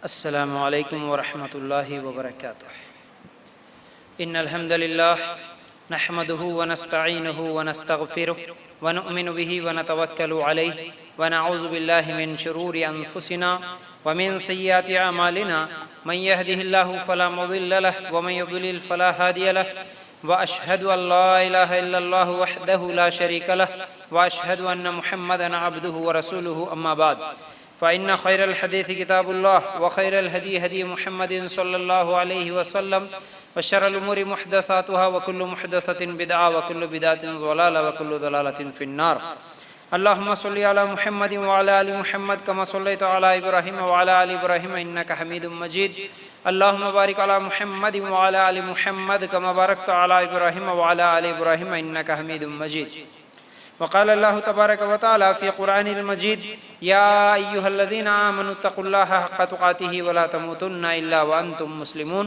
अस्सलामु अलैकुम वरहमतुल्लाहि वबरकातुह। इन्नल हम्दुलिल्लाह नहमदुहु व नस्तईनुहु व नस्तगफिरुह व नु'मिनु बिही व नतवक्कलु अलैहि व नऊज़ु बिल्लाहि मिन शुरूरि अनफुसिना व मिन सय्यिआति अमालिना मन यहदिहिल्लाहु फला मुदिल्ल लहु व मन युद्लिल फला हादिय लहु व अशहदु अल्ला इलाहा इल्लल्लाहु वहदहु ला शरीका लहु व अशहदु अन्न मुहम्मदन अब्दुहु व रसूलुहु अम्मा बाद फ़इन्न खैरल हदीस किताबुल्लाह व खैरल हदी हदी मुहम्मदिन सल्लल्लाहु अलैहि वसल्लम व शर्रल उमूरि मुहदसातुहा व कुल्लु मुहदसतिन बिदअह व कुल्लु बिदअतिन ज़लाला व कुल्लु ज़लालतिन फिन्नार। अल्लाहुम्मा सल्लि अला मुहम्मदिन व अला आलि मुहम्मद कमा सल्लैता अला इब्राहीम व अला आलि इब्राहीम इन्नका हमीदुम मजीद। अल्लाहुम्मा बारिक अला मुहम्मदिन व अला आलि मुहम्मद कमा बारकता अला इब्राहीम व अला आलि इब्राहीम इन्नका हमीदुम मजीद। वक़ाल अल्लाहु तबारक व तआला फ़ी क़ुरआनिल मजीद या अय्युहल्लज़ीना आमनु तक़ुल्लाहा हक़्क़ तुक़ातिही व ला तमूतुन्ना इल्ला व अंतुम मुस्लिमून।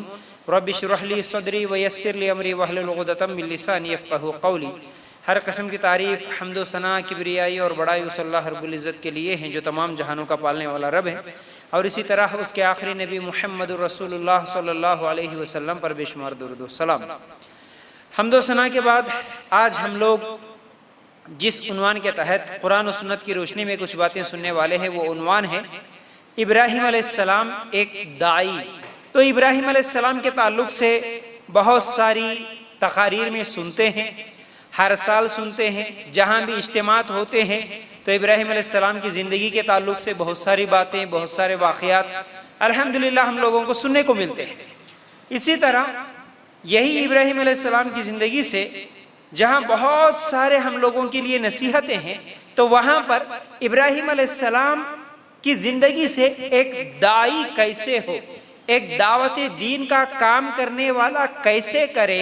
रब्बि इश्रह ली सदरी व यस्सिर ली अमरी वहलुल उक़दतम मिन लिसानी यफ़क़हू क़ौली। हर किस्म की तारीफ़, हम्द व सना, किब्रियाई और बड़ाई उस अल्लाह रब्बुल इज़्ज़त के लिए हैं जो तमाम जहानों का पालने वाला रब है, और इसी तरह उसके आखिरी नबी मुहम्मदुर रसूलुल्लाह सल्लल्लाहु अलैहि वसल्लम पर बेशुमार दुरूद व सलाम। हम्द व सना के बाद आज हम लोग जिस उन्वान के तहत कुरान और सुन्नत की रोशनी में कुछ बातें सुनने वाले हैं वो उन्वान है इब्राहीम अलैहिस्सलाम एक दाई। तो इब्राहीम अलैहिस्सलाम के ताल्लुक से बहुत सारी तकारीर में सुनते हैं, हर साल सुनते हैं, जहाँ भी इज्तिमात होते हैं तो इब्राहीम अलैहिस्सलाम की ज़िंदगी के ताल्लुक से बहुत सारी बातें, बहुत सारे वाक़यात अल्हम्दुलिल्लाह हम लोगों को सुनने को मिलते हैं। इसी तरह यही इब्राहीम अलैहिस्सलाम की ज़िंदगी से जहाँ बहुत सारे हम लोगों के लिए नसीहतें हैं, तो वहाँ पर इब्राहीम अलैहिस्सलाम की ज़िंदगी से एक दाई कैसे हो, एक दावत दीन का काम करने वाला कैसे करे,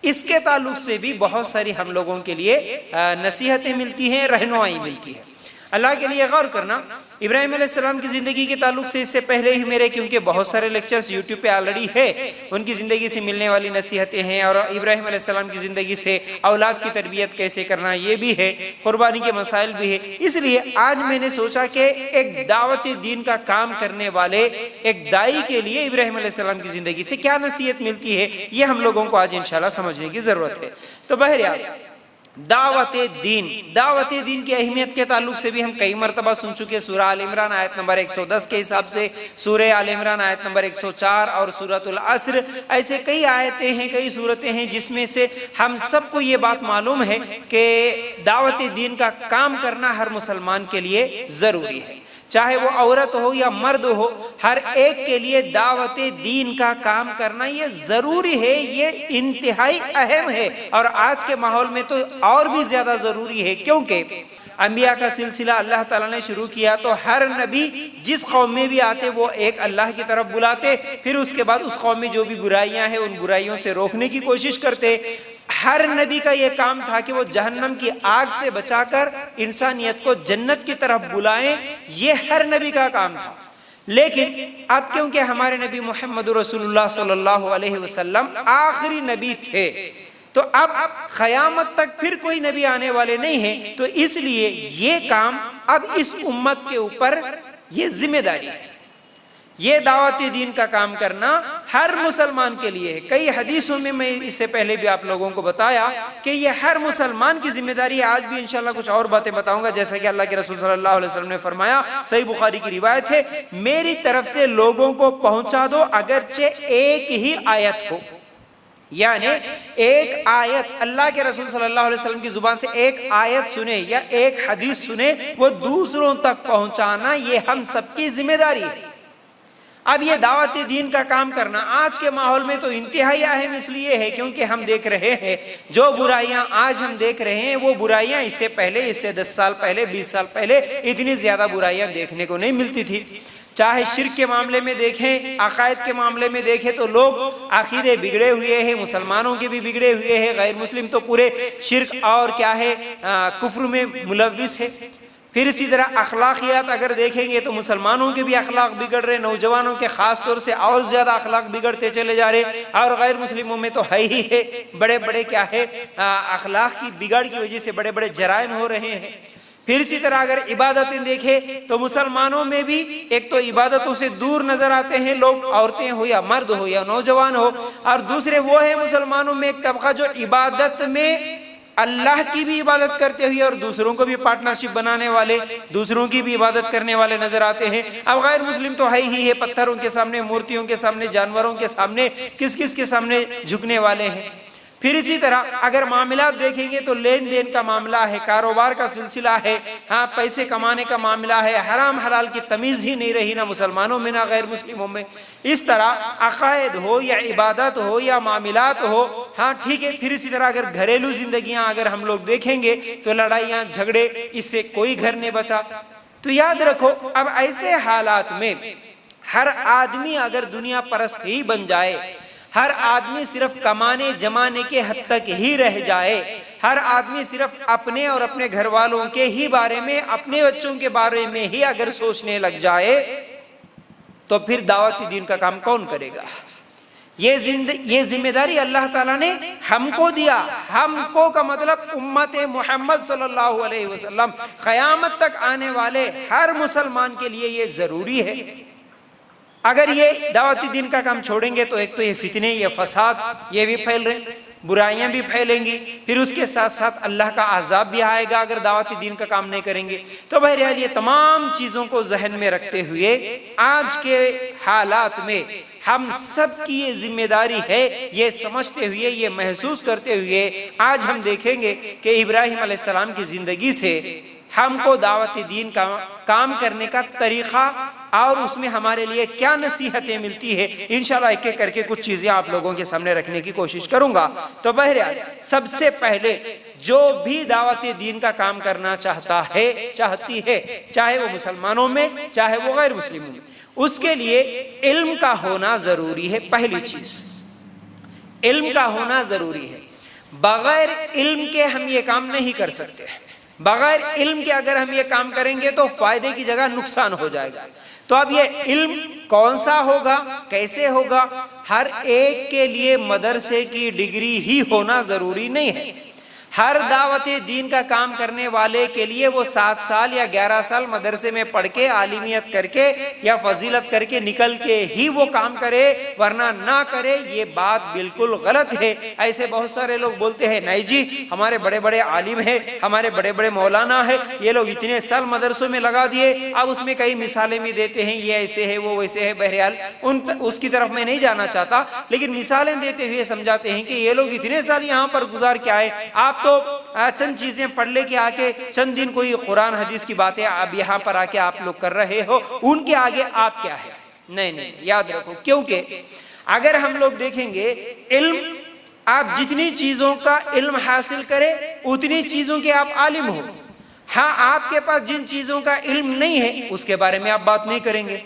इसके ताल्लुक से भी बहुत सारी हम लोगों के लिए नसीहतें मिलती हैं, रहनुमाई मिलती है। अल्लाह के लिए गौर करना, इब्राहीम अलैहिस्सलाम की ज़िंदगी के ताल्लुक से इससे पहले ही मेरे क्योंकि बहुत सारे लेक्चर्स यूट्यूब पे ऑलरेडी है, उनकी ज़िंदगी से मिलने वाली नसीहतें हैं, और इब्राहीम अलैहिस्सलाम की ज़िंदगी से औलाद की तरबियत कैसे करना ये भी है, कुर्बानी के मसाइल भी है। इसलिए आज मैंने सोचा कि एक दावत दीन का काम करने वाले एक दाई के लिए इब्राहीम अलैहिस्सलाम की ज़िंदगी से क्या नसीहत मिलती है, ये हम लोगों को आज इंशाल्लाह समझने की ज़रूरत है। तो बहरहाल दावत दीन की अहमियत के ताल्लुक से भी हम कई मरतबा सुन चुके। सूरह आल इमरान आयत नंबर 110 के हिसाब से, सूरह आल इमरान आयत नंबर 104 और सूरतुल अस्र, ऐसे कई आयतें हैं, कई सूरतें हैं जिसमें से हम सबको ये बात मालूम है कि दावत दीन का काम करना हर मुसलमान के लिए ज़रूरी है, चाहे वो औरत हो या मर्द हो, हर एक के लिए दावत दीन का काम करना ये ज़रूरी है, ये इंतहाई अहम है, और आज के माहौल में तो और भी ज़्यादा ज़रूरी है, क्योंकि अंबिया का सिलसिला अल्लाह ताला ने शुरू किया तो हर नबी जिस कौम में भी आते वो एक अल्लाह की तरफ बुलाते, फिर उसके बाद उस कौम में जो भी बुराइयां हैं उन बुराइयों से रोकने की कोशिश करते। हर नबी का ये काम था कि वो जहन्नम की आग से बचाकर इंसानियत को जन्नत की तरफ बुलाएं, ये हर नबी का काम था। लेकिन अब क्योंकि हमारे नबी मोहम्मद रसूलुल्लाह सल्लल्लाहु अलैहि वसल्लम आखिरी नबी थे, तो अब क़यामत तक फिर कोई नबी आने वाले नहीं है, तो इसलिए ये काम अब इस उम्मत के ऊपर ये जिम्मेदारी है। ये दावत दीन का काम करना हर मुसलमान के लिए है। कई हदीसों में मैं इससे पहले भी आप लोगों को बताया कि ये हर मुसलमान की जिम्मेदारी है। आज भी इंशाल्लाह कुछ और बातें बताऊंगा, जैसा कि अल्लाह के रसूल सल्लल्लाहु अलैहि वसल्लम ने फरमाया, सही बुखारी की रिवायत है, मेरी तरफ से लोगों को पहुंचा दो अगरचे एक ही आयत हो, यानी एक आयत, अल्लाह के रसूल सल्लल्लाहु अलैहि वसल्लम की जुबान से एक आयत सुने या एक हदीस सुने, वो दूसरों तक पहुंचाना ये हम सबकी जिम्मेदारी है। अब ये दावत दीन का काम करना आज के माहौल में तो इंतहाई अहम इसलिए है क्योंकि हम देख रहे हैं जो बुराइयां आज हम देख रहे हैं वो बुराइयां इससे पहले, इससे 10 साल पहले, 20 साल पहले इतनी ज्यादा बुराइयां देखने को नहीं मिलती थी। चाहे शिर्क के मामले में देखें, अकायद के मामले में देखें, तो लोग अकीदे बिगड़े हुए हैं, मुसलमानों के भी बिगड़े हुए हैं, गैर मुस्लिम तो पूरे शिर्क और क्या है कुफ्र में मुलव्विस है। फिर इसी तरह अखलाकियात अगर देखेंगे तो मुसलमानों के भी अखलाक बिगड़ रहे, नौजवानों के खास तौर से और ज़्यादा अखलाक बिगड़ते चले जा रहे, और गैर मुस्लिमों में तो है ही है, बड़े बड़े क्या है अखलाक की बिगड़ की वजह से बड़े बड़े जराइम हो रहे हैं। फिर इसी तरह अगर इबादतें देखें तो मुसलमानों में भी एक तो इबादतों से दूर नजर आते हैं लोग, औरतें हो या मर्द हो या नौजवान हो, और दूसरे वो है मुसलमानों में एक तबका जो इबादत में अल्लाह की भी इबादत करते हुए और दूसरों को भी पार्टनरशिप बनाने वाले, दूसरों की भी इबादत करने वाले नजर आते हैं। अब गैर मुस्लिम तो है ही है, पत्थरों के सामने, मूर्तियों के सामने, जानवरों के सामने, किस किस के सामने झुकने वाले हैं। फिर इसी तरह अगर मामलात देखेंगे तो लेन देन का मामला है, कारोबार का सिलसिला है, हाँ पैसे कमाने का मामला है, हराम हलाल की तमीज़ ही नहीं रही ना मुसलमानों में ना गैर मुस्लिमों में। इस तरह अकायद हो या इबादत हो या मामलात हो, हाँ ठीक है। फिर इसी तरह अगर घरेलू जिंदगियां अगर हम लोग देखेंगे तो लड़ाइयाँ झगड़े, इससे कोई घर नहीं बचा। तो याद रखो, अब ऐसे हालात में हर आदमी अगर दुनिया परस्त ही बन जाए, हर आदमी सिर्फ कमाने जमाने के हद तक ही रह जाए, हर आदमी सिर्फ अपने और अपने घर वालों के ही बारे में, अपने बच्चों के बारे में ही अगर सोचने लग जाए, तो फिर दावती दीन का काम कौन करेगा? ये जिम्मेदारी अल्लाह ताला ने हमको दिया। हमको का मतलब उम्मत मोहम्मद सल्लल्लाहु अलैहि वसल्लम, क़यामत तक आने वाले हर मुसलमान के लिए ये जरूरी है। अगर ये दावती दीन का काम छोड़ेंगे तो एक तो ये फितने, ये फसाद, ये भी फैल रहे, बुराइयां भी फैलेंगी, फिर उसके साथ साथ अल्लाह का अजाब भी आएगा अगर दावती दीन का काम नहीं करेंगे। तो बहरहाल ये तमाम चीज़ों को जहन में रखते हुए आज के हालात में हम सब की ये जिम्मेदारी है, ये समझते हुए, ये महसूस करते हुए आज हम देखेंगे कि इब्राहिम अलैहिस्सलाम की ज़िंदगी से हमको दावती दीन का काम करने का तरीक़ा और उसमें हमारे लिए क्या नसीहतें मिलती है। इंशाल्लाह एक एक करके कुछ चीज़ें आप लोगों के सामने रखने की कोशिश करूँगा। तो बहरहाल सबसे पहले जो भी दावती दीन का काम करना चाहता है, चाहती है, चाहे वो मुसलमानों में चाहे वो गैर मुस्लिमों में, उसके लिए इल्म का होना ज़रूरी है। पहली चीज़ इल्म का होना ज़रूरी है। बगैर इल्म के हम ये काम नहीं कर सकते। बगैर इल्म के अगर हम ये काम करेंगे तो फायदे की जगह नुकसान हो जाएगा। तो अब ये इल्म कौन सा होगा, कैसे होगा? हर एक के लिए मदरसे की डिग्री ही होना जरूरी नहीं है। हर दावती दीन का काम करने वाले के लिए वो 7 साल या 11 साल मदरसे में पढ़ के आलिमियत करके या फजीलत करके निकल के ही वो काम करे, वरना ना करे, ये बात बिल्कुल गलत है। ऐसे बहुत सारे लोग बोलते हैं, नहीं जी हमारे बड़े बड़े आलिम हैं, हमारे बड़े बड़े मौलाना है, ये लोग इतने साल मदरसों में लगा दिए। अब उसमें कई मिसालें भी देते हैं, ये ऐसे है वो वैसे है। बहरहाल उसकी तरफ मैं नहीं जाना चाहता, लेकिन मिसालें देते हुए समझाते हैं कि ये लोग इतने साल यहाँ पर गुजार के आए, आप तो चंद चीजें पढ़ ले के आके चंद दिन कोई कुरान हदीस की बातें अब यहाँ पर आके आप लोग कर रहे हो, उनके आगे आप क्या है? नहीं नहीं, याद रखो, क्योंकि अगर हम लोग देखेंगे इल्म, आप जितनी चीजों का इल्म हासिल करें उतनी चीजों के आप आलिम हो। हाँ, आपके पास जिन चीजों का इल्म नहीं है उसके बारे में आप बात नहीं करेंगे।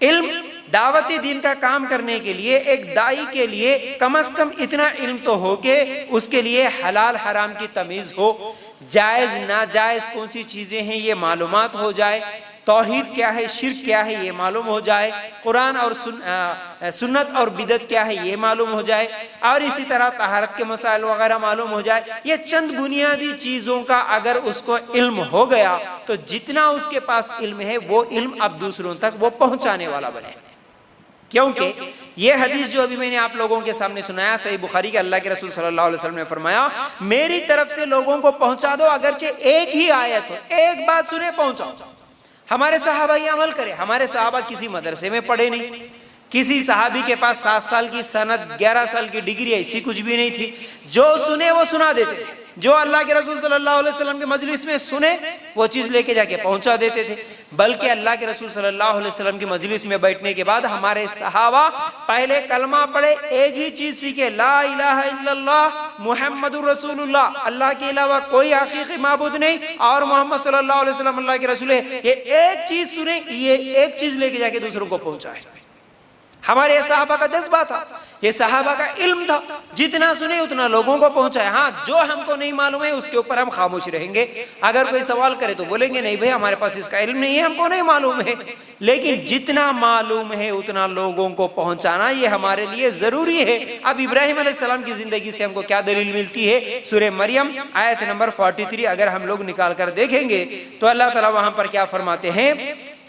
इल्म, दावती दीन का काम करने के लिए एक दाई के लिए कम से कम इतना इल्म तो हो के उसके लिए हलाल हराम की तमीज़ हो, जायज़ नाजायज़ कौन सी चीज़ें हैं ये मालूमात हो जाए, तौहीद क्या है, शिर्क क्या है ये मालूम हो जाए, कुरान और सुन्नत और बिदत क्या है ये मालूम हो जाए, और इसी तरह तहारत के मसाइल वगैरह मालूम हो जाए। ये चंद बुनियादी चीज़ों का अगर उसको इल्म हो गया तो जितना उसके पास इल्म है वो इल्म अब दूसरों तक वो पहुंचाने वाला बने। क्योंकि ये हदीस जो अभी मैंने आप लोगों के सामने सुनाया, सही बुखारी के, अल्लाह के रसूल सल्लल्लाहु अलैहि वसल्लम ने फरमाया, मेरी तरफ से लोगों को पहुंचा दो, अगरचे एक ही आयत हो, एक बात सुने पहुंचाओ। हमारे सहाबा ये अमल करे। हमारे सहाबा किसी मदरसे में पढ़े नहीं, किसी सहाबी के पास 7 साल की सनद, 11 साल की डिग्री, ऐसी कुछ भी नहीं थी। जो सुने वो सुना देते थे, जो अल्लाह के रसूल सल्लल्लाहु अलैहि वसल्लम के मजलिस में सुने वो चीज़ लेके जाके पहुंचा देते थे। बल्कि अल्लाह के रसूल सल्लल्लाहु अलैहि वसल्लम की मजलिस में बैठने के बाद हमारे सहाबा पहले कलमा पढ़े, एक ही चीज़ सीखे, ला इलाहा इल्लल्लाह मुहम्मदुर रसूलुल्लाह, अल्लाह के अलावा कोई हकीकी माबूद नहीं और मोहम्मद सल्लल्लाहु अलैहि वसल्लम अल्लाह के रसूल है। ये एक चीज़ सुने, ये एक चीज़ लेके जाके दूसरों को पहुंचाए। हमारे सहाबा का जज्बा था। ये सहाबा का इल्म था, जितना सुने उतना लोगों को पहुंचाए। हाँ, जो हमको नहीं मालूम है उसके ऊपर हम खामोश रहेंगे। अगर कोई सवाल करे तो बोलेंगे नहीं भाई हमारे पास इसका इल्म नहीं है, हमको नहीं मालूम है। लेकिन जितना मालूम है उतना लोगों को पहुंचाना ये हमारे लिए जरूरी है। अब इब्राहिम अलैहिस्सलाम की जिंदगी से हमको क्या दलील मिलती है? सूरह मरियम आयत नंबर 43 अगर हम लोग निकाल कर देखेंगे तो अल्लाह ताला वहां पर क्या फरमाते हैं?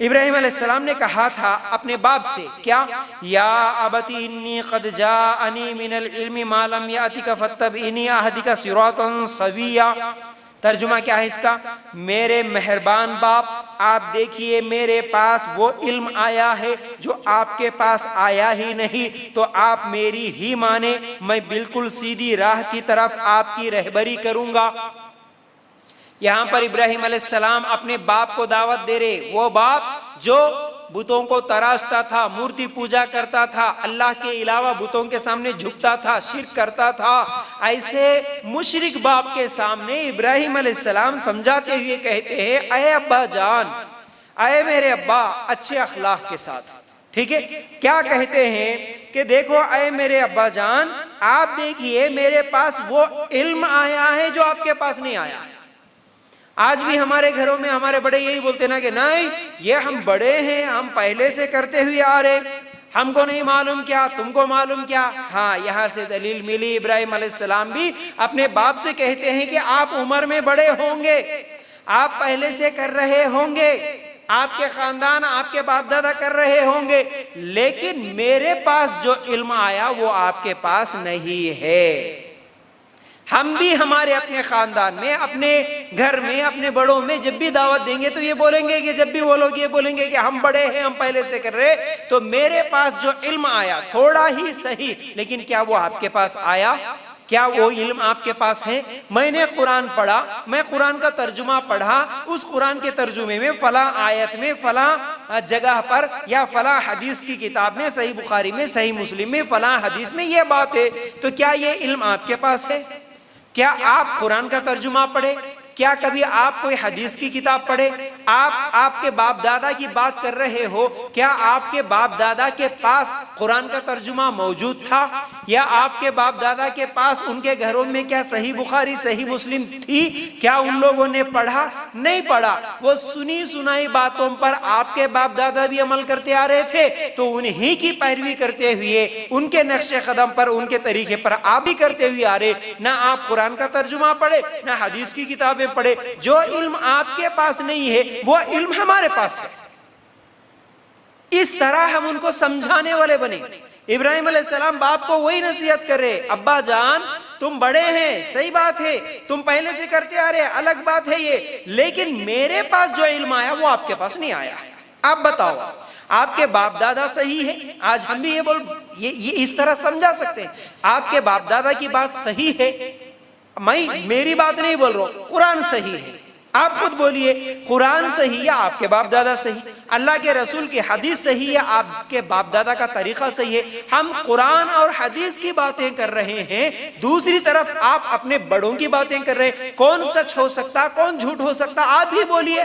इब्राहिम अलैहिस्सलाम ने कहा था अपने बाप से, क्या? या अबती इन्नी क़द जाअनी मिनल इल्मि मा लम यातिका फत्तबिनी अहदिका सिरातन सविया। तर्जुमा क्या है इसका? मेरे मेहरबान बाप, आप देखिए मेरे पास वो इल्म आया है जो आपके पास आया ही नहीं, तो आप मेरी ही माने, मैं बिल्कुल सीधी राह की तरफ आपकी रहबरी करूंगा। यहाँ पर इब्राहिम अलैहिस्सलाम अपने बाप को दावत दे रहे, वो बाप जो बुतों को तराशता था, मूर्ति पूजा करता था, अल्लाह के अलावा बुतों के सामने झुकता था, शिर्क करता था। ऐसे मुशरिक बाप के सामने इब्राहिम अलैहिस्सलाम समझाते हुए कहते हैं, अय अब्बा जान, अय मेरे अब्बा, अच्छे अखलाक के साथ। ठीक है, क्या कहते हैं कि देखो अय मेरे अब्बा जान, आप देखिए मेरे पास वो इल्म आया है जो आपके पास नहीं आया। आज भी हमारे घरों में हमारे बड़े यही बोलते ना कि नहीं ये हम बड़े हैं, हम पहले से करते हुए आ रहे, हमको नहीं मालूम क्या, तुमको मालूम क्या। हाँ, यहाँ से दलील मिली। इब्राहिम अलैहिस्सलाम भी अपने बाप से कहते हैं कि आप उम्र में बड़े होंगे, आप पहले से कर रहे होंगे, आपके खानदान आपके बाप दादा कर रहे होंगे, लेकिन मेरे पास जो इल्म आया वो आपके पास नहीं है। हम भी हमारे अपने खानदान में, अपने घर में, अपने बड़ों में जब भी दावत देंगे तो ये बोलेंगे कि जब भी वो लोग ये बोलेंगे कि हम बड़े हैं, हम पहले से कर रहे, तो मेरे पास जो इल्म आया थोड़ा ही सही, लेकिन क्या वो आपके पास आया? क्या वो इल्म आपके पास है? मैंने कुरान पढ़ा, मैं कुरान का तर्जुमा पढ़ा, उस कुरान के तर्जुमे में फला आयत में, फला जगह पर या फला हदीस की किताब में, सही बुखारी में, सही मुस्लिम में, फला हदीस में ये बात है, तो क्या ये इल्म आपके पास है? क्या आप कुरान का तर्जुमा पढ़े? क्या कभी आप कोई हदीस की किताब पढ़े? आप आपके बाप दादा की बात कर रहे हो, क्या आपके बाप दादा के पास कुरान का तर्जुमा मौजूद था? या आपके बाप दादा के पास उनके घरों में क्या सही बुखारी, सही मुस्लिम थी? क्या उन लोगों ने पढ़ा? नहीं पढ़ा। वो सुनी सुनाई बातों पर आपके बाप दादा भी अमल करते आ रहे थे, तो उन्हीं की पैरवी करते हुए, उनके नक्शे कदम पर, उनके तरीके पर आप भी करते हुए आ रहे। ना आप कुरान का तर्जुमा पढ़े, ना हदीस की किताबें पढ़े। जो इल्म आपके पास नहीं है वो इल्म हमारे पास है। इस तरह हम उनको समझाने वाले बने। इब्राहिम अलैहिस्सलाम बाप को वही नसीहत कर रहे, अब्बा जान तुम बड़े हैं, सही बात है, तुम पहले से करते आ रहे, अलग बात है ये, लेकिन मेरे पास जो इल्म आया वो आपके पास नहीं आया। आप बताओ, आपके बाप दादा सही है? आज हम भी ये इस तरह समझा सकते हैं, आपके बाप दादा की बात सही है, मैं मेरी बात नहीं बोल रहा हूं, कुरान सही है। आप खुद बोलिए, कुरान सही या आपके बाप दादा सही? अल्लाह के रसूल की हदीस सही या आपके बाप दादा का तरीका सही है? हम कुरान और हदीस की बातें कर रहे हैं, दूसरी तरफ आप अपने बड़ों की बातें कर रहे हैं। कौन सच हो सकता, कौन झूठ हो सकता, आप ही बोलिए।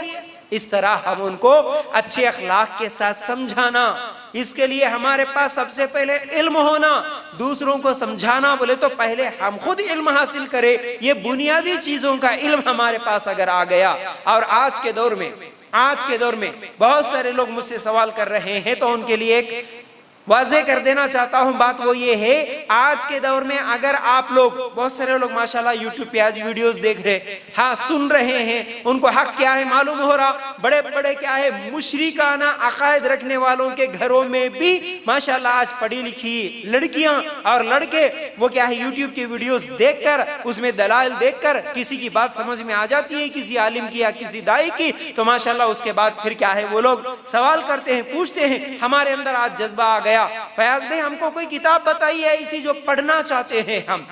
इस तरह हम उनको अच्छे अखलाक के साथ समझाना, इसके लिए हमारे पास सबसे पहले इल्म होना। दूसरों को समझाना बोले तो पहले हम खुद इल्म हासिल करें। ये बुनियादी चीजों का इल्म हमारे पास अगर आ गया, और आज के दौर में बहुत सारे लोग मुझसे सवाल कर रहे हैं, तो उनके लिए एक वाज़े कर देना चाहता हूं बात, वो ये है, आज के दौर में अगर आप लोग, बहुत सारे लोग माशाल्लाह यूट्यूब पे आज वीडियोस देख रहे, हाँ सुन रहे हैं, उनको हक क्या है मालूम हो रहा, बड़े बड़े क्या है मुशरिकाना अकायद रखने वालों के घरों में भी माशाल्लाह आज पढ़ी लिखी लड़कियां और लड़के वो क्या है यूट्यूब की वीडियोस देखकर, उसमें दलाइल देखकर किसी की बात समझ में आ जाती है, किसी आलिम की या किसी दाई की, तो माशाल्लाह उसके बाद फिर क्या है वो लोग सवाल करते हैं, पूछते हैं। हमारे अंदर आज जज्बा आ गया, फयाज भाई हमको कोई किताब बताइए ऐसी जो पढ़ना चाहते हैं हम।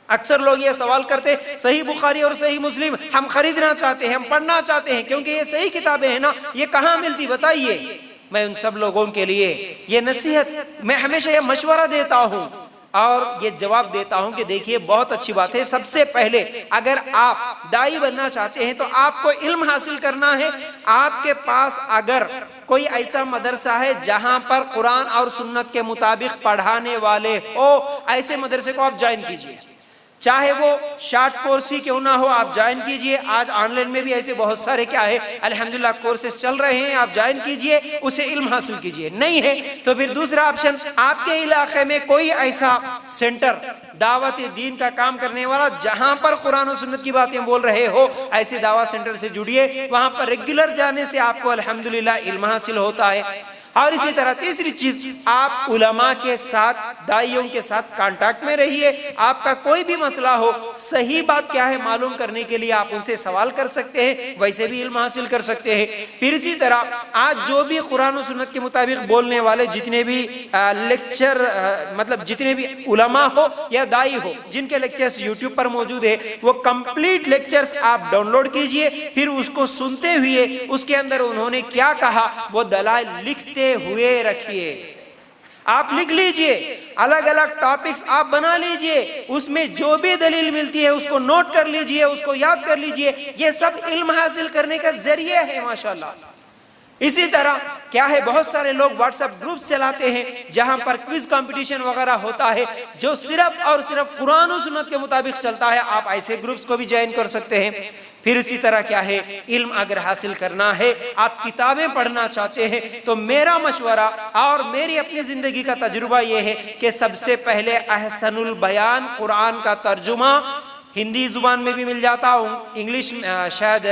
अक्सर लोग ये सवाल करते, सही बुखारी और सही मुस्लिम हम खरीदना चाहते हैं, हम पढ़ना चाहते हैं, क्योंकि ये सही किताबें हैं ना, ये कहाँ मिलती बताइए। मैं उन सब लोगों के लिए ये नसीहत, मैं हमेशा ये मशवरा देता हूँ, और ये जवाब देता हूं कि देखिए बहुत अच्छी बात है। सबसे पहले अगर आप दाई बनना चाहते हैं तो आपको इल्म हासिल करना है। आपके पास अगर कोई ऐसा मदरसा है जहां पर कुरान और सुन्नत के मुताबिक पढ़ाने वाले हो, ऐसे मदरसे को आप ज्वाइन कीजिए। चाहे वो शॉर्ट कोर्स ही क्यों ना हो, आप ज्वाइन कीजिए। आज ऑनलाइन में भी ऐसे बहुत सारे क्या है अल्हम्दुलिल्लाह कोर्सेज चल रहे हैं, आप ज्वाइन कीजिए, उसे इल्म हासिल कीजिए। नहीं है तो फिर दूसरा ऑप्शन, आपके इलाके में कोई ऐसा सेंटर दावत दीन का काम करने वाला जहां पर कुरान और सुन्नत की बातें बोल रहे हो, ऐसे दावा सेंटर से जुड़िए। वहां पर रेगुलर जाने से आपको अल्हम्दुलिल्लाह इल्म हासिल होता है। और इसी तरह तीसरी चीज, आप उलमा के साथ, दाइयों के साथ कांटेक्ट में रहिए। आपका कोई भी मसला हो, सही बात क्या है मालूम करने के लिए आप उनसे सवाल कर सकते हैं, वैसे भी इल्म हासिल कर सकते हैं। फिर इसी तरह आज जो भी कुरान और सुन्नत के मुताबिक बोलने वाले जितने भी लेक्चर मतलब जितने भी उलमा हो या दाई हो जिनके लेक्चर्स यूट्यूब पर मौजूद है, वो कंप्लीट लेक्चर्स आप डाउनलोड कीजिए। फिर उसको सुनते हुए उसके अंदर उन्होंने क्या कहा वो दलाइल लिखते हुए रखिए। आप लिख लीजिए, अलग अलग टॉपिक्स आप बना लीजिए, उसमें जो भी दलील मिलती है उसको नोट कर लीजिए, उसको याद कर लीजिए। ये सब इल्म हासिल करने का जरिया है माशाल्लाह। इसी तरह क्या है, बहुत सारे लोग व्हाट्सएप ग्रुप्स चलाते हैं जहां पर क्विज कंपटीशन वगैरह होता है जो सिर्फ और सिर्फ कुरान और सुन्नत के मुताबिक चलता है। आप ऐसे ग्रुप्स को भी ज्वाइन कर सकते हैं। फिर इसी तरह क्या है, इल्म अगर हासिल करना है, आप किताबें पढ़ना चाहते हैं, तो मेरा मशवरा और मेरी अपनी जिंदगी का तजुर्बा यह है कि सबसे पहले अहसनुल बयान कुरान का तर्जुमा हिंदी जुबान में भी मिल जाता, इंग्लिश शायद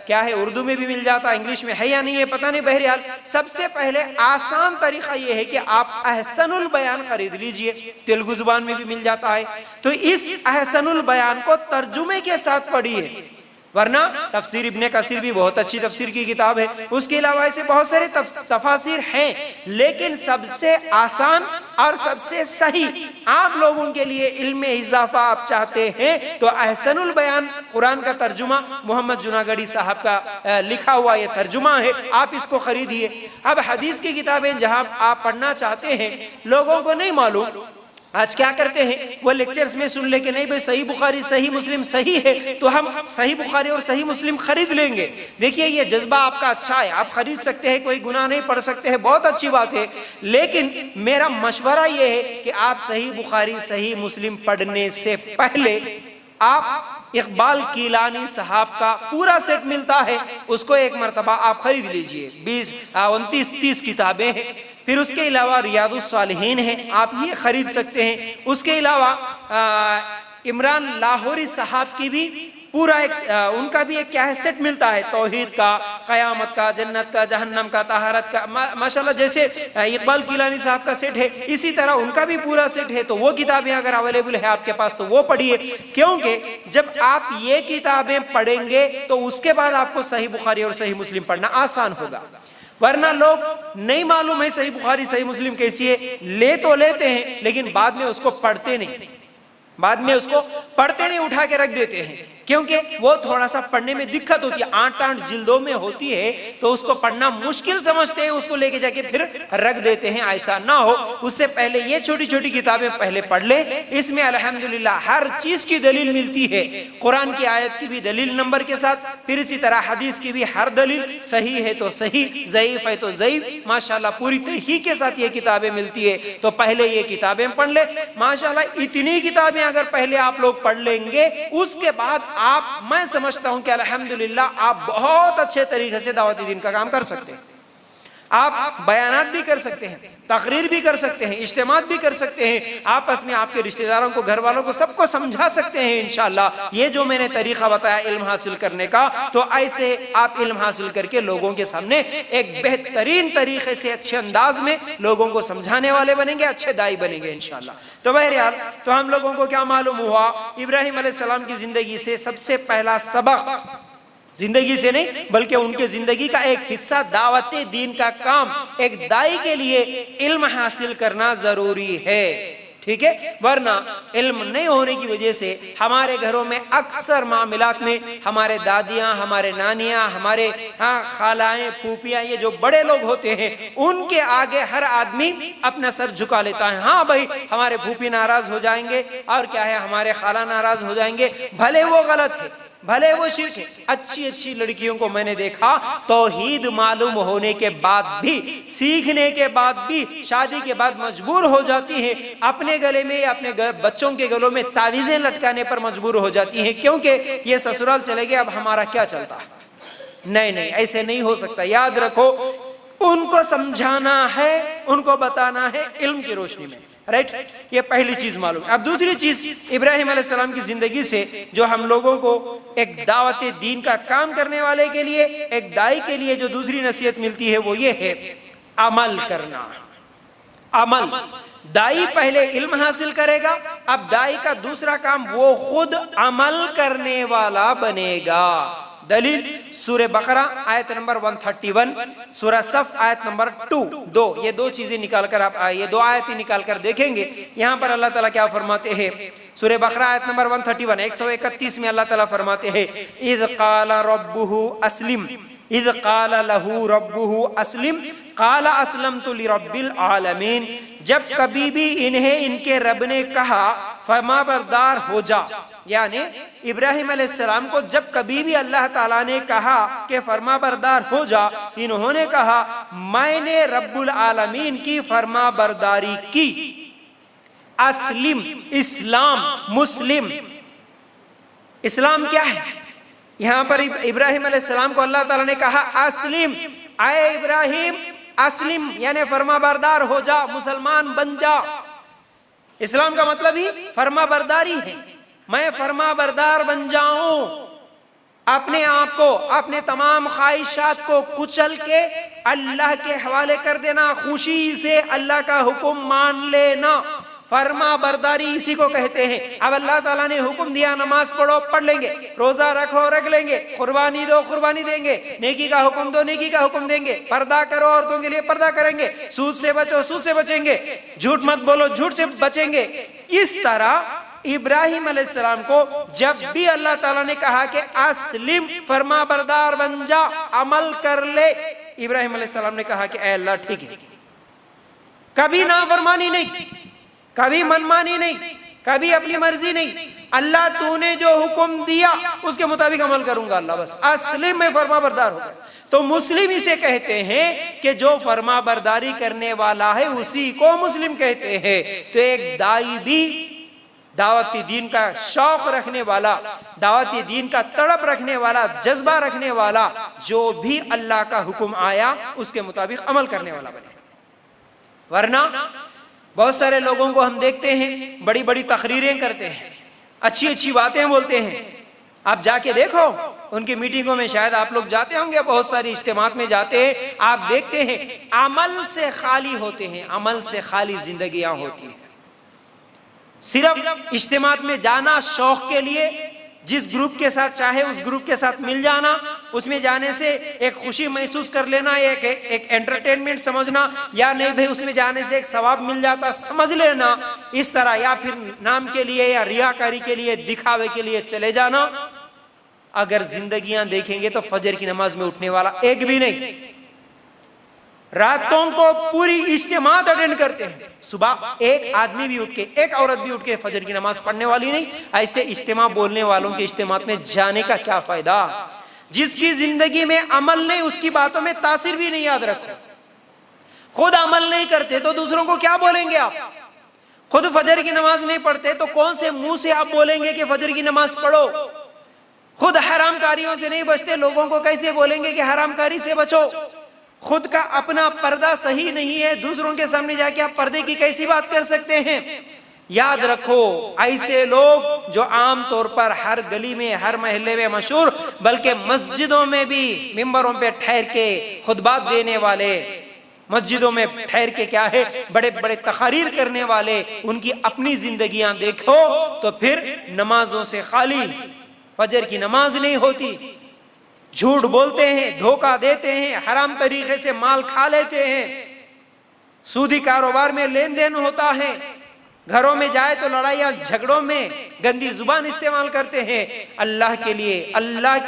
क्या है उर्दू में भी मिल जाता, इंग्लिश में है या नहीं है पता नहीं। बहरहाल सबसे पहले आसान तरीका यह है कि आप अहसनुल बयान खरीद लीजिए, तेलुगु जुबान में भी मिल जाता है। तो इस अहसनुल बयान को तर्जुमे के साथ पढ़िए, वरना तफसीर इब्ने कसीर भी बहुत अच्छी तफसीर की किताब है, उसके अलावा ऐसे बहुत सारे तफासिर हैं, लेकिन सबसे आसान और सबसे सही आप लोगों के लिए इल्म में इजाफा आप चाहते हैं तो अहसनुल बयान कुरान का तर्जुमा मोहम्मद जुनागढ़ी साहब का लिखा हुआ ये तर्जुमा है, आप इसको खरीदिए। अब हदीस की किताबें जहां आप पढ़ना चाहते हैं, लोगों को नहीं मालूम, आज क्या करते हैं वो लेक्चर्स में सुन लेके नहीं भाई सही बुखारी सही मुस्लिम सही है तो हम सही बुखारी और सही मुस्लिम खरीद लेंगे। देखिए ये जज्बा आपका अच्छा है, आप खरीद सकते हैं, कोई गुनाह नहीं, पढ़ सकते हैं, बहुत अच्छी बात है। लेकिन मेरा मशवरा ये है कि आप सही बुखारी सही मुस्लिम पढ़ने से पहले आप इकबाल कीलानी साहब का पूरा सेट मिलता है, उसको एक मरतबा आप खरीद लीजिए। 29-30 किताबें हैं। फिर उसके अलावा रियादुस सालिहीन है, आप ये खरीद सकते हैं। उसके अलावा इमरान लाहौरी साहब की भी पूरा उनका भी एक क्या है सेट मिलता है, तौहीद का, कयामत का, जन्नत का, जहन्नम का, तहारत का, माशाल्लाह जैसे इकबाल किलानी साहब का सेट है, इसी तरह उनका भी पूरा सेट है। तो वो किताबें अगर अवेलेबल है आपके पास तो वो पढ़िए, क्योंकि जब आप ये किताबें पढ़ेंगे तो उसके बाद आपको सही बुखारी और सही मुस्लिम पढ़ना आसान होगा। वरना लोग नहीं मालूम है सही बुखारी सही मुस्लिम कैसी है, ले तो लेते हैं लेकिन बाद में उसको पढ़ते नहीं, बाद में उसको पढ़ते नहीं, उठा के रख देते हैं, क्योंकि वो थोड़ा सा पढ़ने में दिक्कत होती है, 8 जिल्दों में होती है तो उसको पढ़ना मुश्किल समझते हैं, उसको लेके जाके फिर रख देते हैं। ऐसा ना हो, उससे पहले ये छोटी छोटी किताबें पहले पढ़ ले। इसमें अल्हम्दुलिल्लाह हर चीज की दलील मिलती है, कुरान की आयत की भी दलील नंबर के साथ, फिर इसी तरह हदीस की भी हर दलील, सही है तो सही, ज़ईफ है तो ज़ईफ, माशाल्लाह पूरी तरीके के साथ ये किताबें मिलती है। तो पहले ये किताबें पढ़ ले, माशाल्लाह इतनी किताबें अगर पहले आप लोग पढ़ लेंगे, उसके बाद आप, मैं समझता हूं कि अल्हम्दुलिल्लाह आप बहुत अच्छे तरीके से दावती दीन का काम कर सकते हैं। आप बयानात भी कर सकते हैं, तकरीर भी कर सकते हैं, इज्तिमात भी कर सकते हैं, आपस में आपके रिश्तेदारों को, घर वालों को, सबको समझा सकते हैं इंशाअल्लाह। ये जो मैंने तरीका बताया इल्म हासिल करने का, तो ऐसे आप इल्म हासिल करके लोगों के सामने एक बेहतरीन तरीके से अच्छे अंदाज में लोगों को समझाने वाले बनेंगे, अच्छे दाई बनेंगे इंशाअल्लाह। तो बहरहाल तो हम लोगों को क्या मालूम हुआ, इब्राहिम अलैहिस्सलाम की जिंदगी से सबसे पहला सबक, जिंदगी से नहीं बल्कि उनके जिंदगी का एक हिस्सा दावते दीन का काम, एक दाई के लिए इल्म हासिल करना जरूरी है। ठीक है। वरना इल्म नहीं होने की वजह से हमारे घरों में अक्सर मामलात में हमारे दादियां, हमारे नानियां, हमारे खालाएं, फूफियां, ये जो बड़े लोग होते हैं उनके आगे हर आदमी अपना सर झुका लेता है। हाँ भाई, हमारे फूफी नाराज हो जाएंगे और क्या है, हमारे खाला नाराज हो जाएंगे, भले वो गलत है, भले वो शिर्क है। अच्छी अच्छी लड़कियों को मैंने देखा तौहीद मालूम होने के बाद भी, सीखने के बाद भी, शादी के बाद मजबूर हो जाती है, अपने गले में या अपने बच्चों के गलों में तावीजें लटकाने पर मजबूर हो जाती है, क्योंकि ये ससुराल चले गए, अब हमारा क्या चलता। नहीं नहीं, ऐसे नहीं हो सकता। याद रखो, उनको समझाना है, उनको बताना है इल्म की रोशनी में, राइट। ये पहली चीज मालूम। अब दूसरी चीज, इब्राहिम अलैहिस्सलाम की जिंदगी से जो हम लोगों को एक दावत दीन का काम करने वाले के लिए, एक दाई के लिए जो दूसरी नसीहत मिलती है वो ये है, अमल करना। अमल, दाई पहले इल्म हासिल करेगा, अब दाई का दूसरा काम वो खुद अमल करने वाला बनेगा। दलील सूरह बकरा आयत नंबर 131, सूरह सफ आयत नंबर 2। ये दो चीजें निकालकर आप ये दो आयतें निकालकर देखेंगे। यहाँ पर अल्लाह ताला क्या फरमाते हैं, सूरह बकरा आयत नंबर 131 131 में अल्लाह ताला फरमाते हैं, इज़ क़ाला रब्बुहु अस्लिम, इज़ क़ाला लहू रब्बुहु अस्लिम क़ाला अस्लमतु लिरब्बिल आलमीन। जब कभी भी इन्हें इनके रब ने कहा फरमाबरदार हो जा, यानी इब्राहिम अलैहिस्सलाम को जब कभी भी अल्लाह ताला ने कहा कि फरमाबरदार हो जा, इन्होंने कहा मैंने रब्बुल आलमीन की फरमाबरदारी की। अस्लिम, इस्लाम, मुस्लिम। इस्लाम क्या है? यहां पर इब्राहिम अलैहिस्सलाम को अल्लाह ताला ने कहा अस्लिम, आए इब्राहिम अस्लिम, यानी फरमाबरदार हो जा, मुसलमान बन जा। इस्लाम का मतलब ही फरमाबरदारी है। मैं फरमाबरदार बन जाऊं, अपने आप को, अपने तमाम ख्वाहिशात को कुचल के अल्लाह के हवाले कर देना, खुशी से अल्लाह का हुक्म मान लेना, फरमा बरदारी इसी को कहते हैं। अब अल्लाह ताला ने हुक्म दिया नमाज पढ़ो, पढ़ लेंगे, रोजा रखो, रख लेंगे, कुर्बानी दो, कुर्बानी देंगे, नेकी का हुक्म दो, नेकी का हुक्म देंगे, पर्दा करो, औरतों के लिए पर्दा करेंगे, सूद से बचो, सूद से बचेंगे, झूठ मत बोलो, झूठ से बचेंगे। इस तरह इब्राहिम अलैहिस्सलाम को जब भी अल्लाह ताला ने कहा कि अस्लिम, फरमा बरदार बन जा, अमल कर ले, इब्राहिम अलैहिस्सलाम ने कहा कि ऐ अल्लाह ठीक है, कभी नाफरमानी नहीं, कभी मनमानी नहीं, कभी अपनी मर्जी नहीं, अल्लाह तूने जो हुक्म दिया उसके मुताबिक अमल करूंगा अल्लाह, बस अस्लिम में फरमा बरदार होगा। तो मुस्लिम इसे कहते हैं कि जो फरमा बरदारी करने वाला है उसी को मुस्लिम कहते हैं। तो एक दाई भी दावती दीन का शौक रखने वाला, दावती दीन का तड़प रखने वाला, जज्बा रखने वाला, जो भी अल्लाह का हुक्म आया उसके मुताबिक अमल करने वाला बने। वरना बहुत सारे लोगों को हम देखते हैं बड़ी बड़ी तकरीरें करते हैं, अच्छी अच्छी बातें बोलते हैं, आप जाके देखो उनकी मीटिंगों में, शायद आप लोग जाते होंगे, बहुत सारी इज्तिमात में जाते हैं, आप देखते हैं अमल से खाली होते हैं, अमल से खाली जिंदगियां होती हैं। सिर्फ इज्तिमात में जाना शौक के लिए, जिस ग्रुप के साथ चाहे उस ग्रुप के साथ मिल जाना, उसमें जाने से एक खुशी महसूस कर लेना, एक एंटरटेनमेंट समझना, या नहीं भाई उसमें जाने से एक सवाब मिल जाता समझ लेना, इस तरह, या फिर नाम के लिए या रियाकारी के लिए, दिखावे के लिए चले जाना। अगर जिंदगियां देखेंगे तो फजर की नमाज में उठने वाला एक भी नहीं, रातों को पूरी इज्तिमात अटेंड करते हैं, सुबह एक आदमी भी उठ के, एक औरत भी उठ के फजर की नमाज पढ़ने वाली नहीं। ऐसे इज्तिमा बोलने वालों के इज्तिमात में जाने का क्या फायदा? जिसकी जिंदगी में अमल नहीं, उसकी बातों में तासीर भी नहीं याद रखो। खुद अमल नहीं करते तो दूसरों को क्या बोलेंगे आप? खुद फजर की नमाज नहीं पढ़ते तो कौन से मुंह से आप बोलेंगे कि फजर की नमाज पढ़ो? खुद हरामकारियों से नहीं बचते, लोगों को कैसे बोलेंगे कि हरामकारी से बचो? खुद का अपना पर्दा सही नहीं है, दूसरों के सामने जाके आप पर्दे की कैसी बात कर सकते हैं? याद रखो, ऐसे लोग जो आम तौर पर हर गली में, हर मोहल्ले में मशहूर, बल्कि मस्जिदों में भी मिंबरों पे ठहर के खुतबात देने वाले, मस्जिदों में ठहर के क्या है बड़े बड़े तकरीर करने वाले, उनकी अपनी जिंदगियां देखो तो फिर नमाजों से खाली, फजर की नमाज नहीं होती, झूठ बोलते हैं, धोखा देते हैं, हराम तरीके से माल खा लेते हैं, सूदी कारोबार में लेन देन होता है, घरों में जाए तो लड़ाइयाँ झगड़ों में गंदी जुबान इस्तेमाल करते हैं। अल्लाह के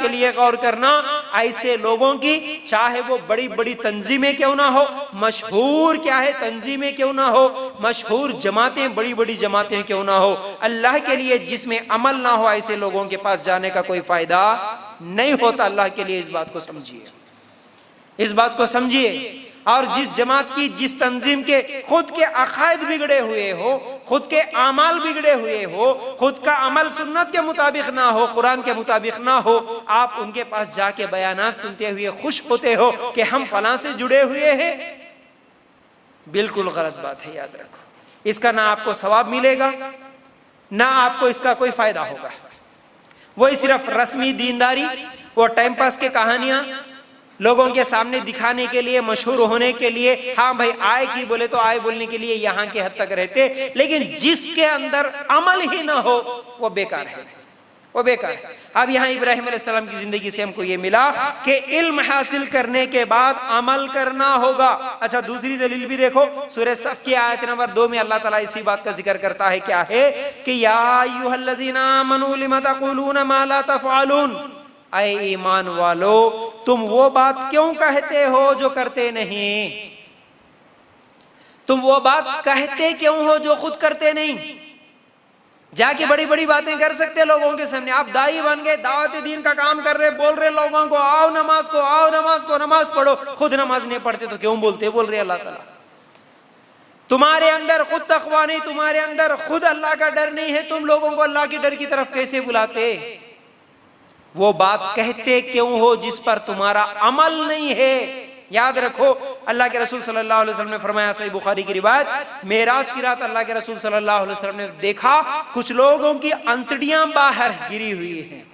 लिए गौर करना, ऐसे लोगों की चाहे वो बड़ी बड़ी तंजीमें क्यों ना हो, मशहूर क्या है तंजीमें क्यों ना हो, मशहूर जमातें बड़ी बड़ी जमातें क्यों ना हो, अल्लाह के लिए जिसमें अमल ना हो ऐसे लोगों के पास जाने का कोई फायदा नहीं होता। अल्लाह के लिए इस बात को समझिए, इस बात को समझिए। और जिस जमात की, जिस तंजीम के खुद के अकायद बिगड़े हुए हो, खुद के आमाल बिगड़े हुए हो, खुद का अमल सुन्नत के मुताबिक ना हो, कुरान के मुताबिक ना हो, आप उनके पास जाके बयानात सुनते हुए खुश होते हो कि हम फलां से जुड़े हुए हैं, बिल्कुल गलत बात है। याद रखो, इसका ना आपको सवाब मिलेगा ना आपको इसका कोई फायदा होगा। वही सिर्फ रस्मी दीनदारी और टाइम पास के कहानियां लोगों के सामने दिखाने के लिए, मशहूर होने के लिए, हाँ भाई आए की बोले तो आए बोलने के लिए यहाँ के हद तक रहते, लेकिन जिसके अंदर अमल ही ना हो वो बेकार है, वो बेकार है। अब यहाँ इब्राहिम अलैहिस्सलाम की जिंदगी से हमको ये मिला कि इल्म हासिल करने के बाद अमल करना होगा। अच्छा, दूसरी दलील भी देखो, सूरह सफ की आयत नंबर 2 में अल्लाह ताला इसी बात का जिक्र करता है। क्या है कि या अय्युहल्लज़ीना आमनू लिमा तक़ूलूना मा ला तफ़अलून, ऐ ईमान वालो तुम वो बात क्यों कहते हो जो करते नहीं, तुम वो बात कहते क्यों हो जो खुद करते नहीं। जाके बड़ी बड़ी बातें कर सकते लोगों के सामने, आप दाई बन गए, दावत दीन का काम कर रहे, बोल रहे लोगों को आओ नमाज को, आओ नमाज को, नमाज पढ़ो, खुद नमाज नहीं पढ़ते तो क्यों बोलते, बोल रहे अल्लाह ताला। तुम्हारे अंदर खुद तकवा नहीं, तुम्हारे अंदर खुद अल्लाह का डर नहीं है, तुम लोगों को अल्लाह के डर की तरफ कैसे बुलाते। वो बात कहते क्यों हो जिस पर तुम्हारा अमल नहीं है। याद रखो, अल्लाह के रसूल सल्लल्लाहु अलैहि वसल्लम ने फरमाया, सही बुखारी की रिवायत, मेराज की रात अल्लाह के रसूल सल्लल्लाहु अलैहि वसल्लम ने देखा कुछ लोगों की अंतड़ियां बाहर गिरी हुई हैं,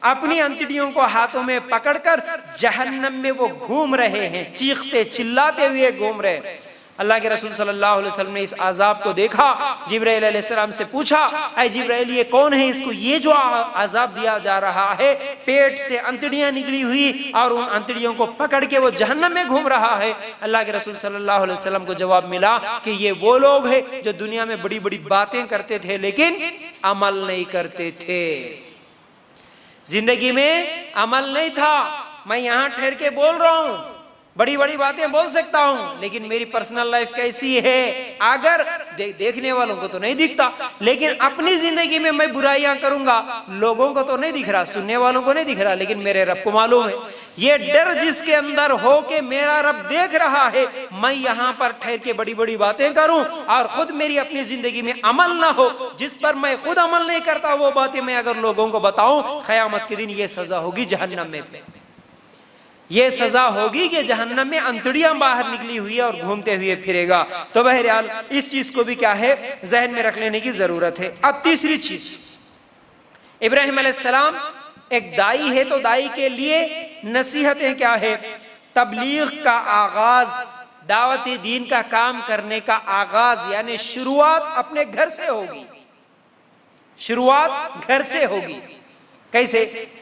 अपनी अंतड़ियों को हाथों में पकड़कर जहन्नम में वो घूम रहे हैं, चीखते चिल्लाते हुए घूम रहे। अल्लाह के रसूल सल्लल्लाहु अलैहि वसल्लम ने इस अजाब को देखा, जिब्राइल अलैहिस्सलाम से पूछा, ऐ जिब्राइल ये कौन है, इसको ये जो अजाब दिया जा रहा है, पेट से अंतड़ियां निकली हुई और उन अंतड़ियों को पकड़ के वो जहन्नम में घूम रहा है। अल्लाह के रसूल सल्लल्लाहु अलैहि वसल्लम को जवाब मिला कि ये वो लोग हैं जो दुनिया में बड़ी बड़ी बातें करते थे लेकिन अमल नहीं करते थे। जिंदगी में अमल नहीं था। मैं यहाँ ठहर के बोल रहा हूँ, बड़ी बड़ी बातें बोल सकता हूं, लेकिन मेरी पर्सनल लाइफ कैसी है अगर देखने वालों को तो नहीं दिखता, लेकिन अपनी जिंदगी में मैं बुराइयां करूंगा, लोगों को तो नहीं दिख रहा, सुनने वालों को नहीं दिख रहा, लेकिन मेरे रब को मालूम है। ये डर जिसके अंदर हो कि मेरा रब देख रहा है, मैं यहाँ पर ठहर के बड़ी बड़ी बातें करूं और खुद मेरी अपनी जिंदगी में अमल ना हो, जिस पर मैं खुद अमल नहीं करता वो बातें मैं अगर लोगों को बताऊं, क़यामत के दिन ये सजा होगी जहन्नम में। ये सजा होगी कि जहन्नम में अंतड़ियां बाहर निकली हुई है और घूमते हुए फिरेगा। तो बहरहाल इस चीज को भी क्या है जहन में रख लेने की जरूरत है। अब तीसरी चीज, इब्राहिम अलैहिस्सलाम एक दाई है तो दाई के लिए नसीहतें क्या है। तबलीग का आगाज, दावती दीन का काम करने का आगाज यानी शुरुआत अपने घर से होगी, शुरुआत घर से होगी। कैसे?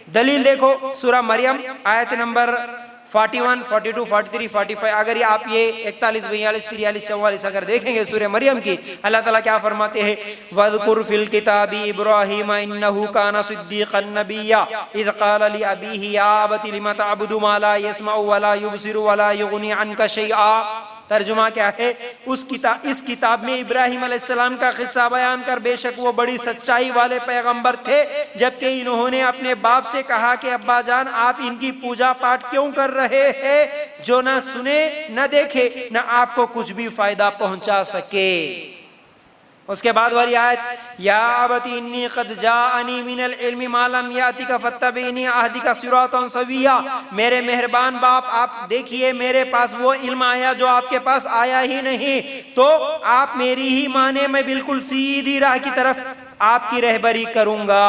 दलील देखो, सूरह मरियम आयत नंबर 41, 42, 43, 45। अगर ये आप ये 41, 42, 43, 44 अगर देखेंगे सूरह मरियम की, अल्लाह ताला क्या फरमाते हैं, वज़कुर फिल किताबी इब्राहीम इन्नहु काना सिद्दीक़न नबिय्या इज़ क़ाल लि अबीही या अबति लिमा तअबुदु मा ला यस्मउ वला युबसिरु वला युग़नी अन्का शैआ। तर्जुमा क्या है? इस किताब में इब्राहिम अलैहिस्सलाम का किस्सा बयान कर, बेशक वो बड़ी सच्चाई वाले पैगंबर थे, जबकि इन्होंने अपने बाप से कहा कि अब्बा जान आप इनकी पूजा पाठ क्यों कर रहे हैं जो ना सुने न देखे न आपको कुछ भी फायदा पहुंचा सके। उसके बाद वाली आयत, या अबती इन्नी क़द जाअनी मिनल इल्मि मा लम यातिका फत्तबिनी अहदिका सिरातन सविया। मेरे मेहरबान बाप, आप देखिए मेरे पास वो इल्म आया जो आपके पास आया ही नहीं, तो आप मेरी ही माने, मैं बिल्कुल सीधी राह की तरफ आपकी रहबरी करूंगा।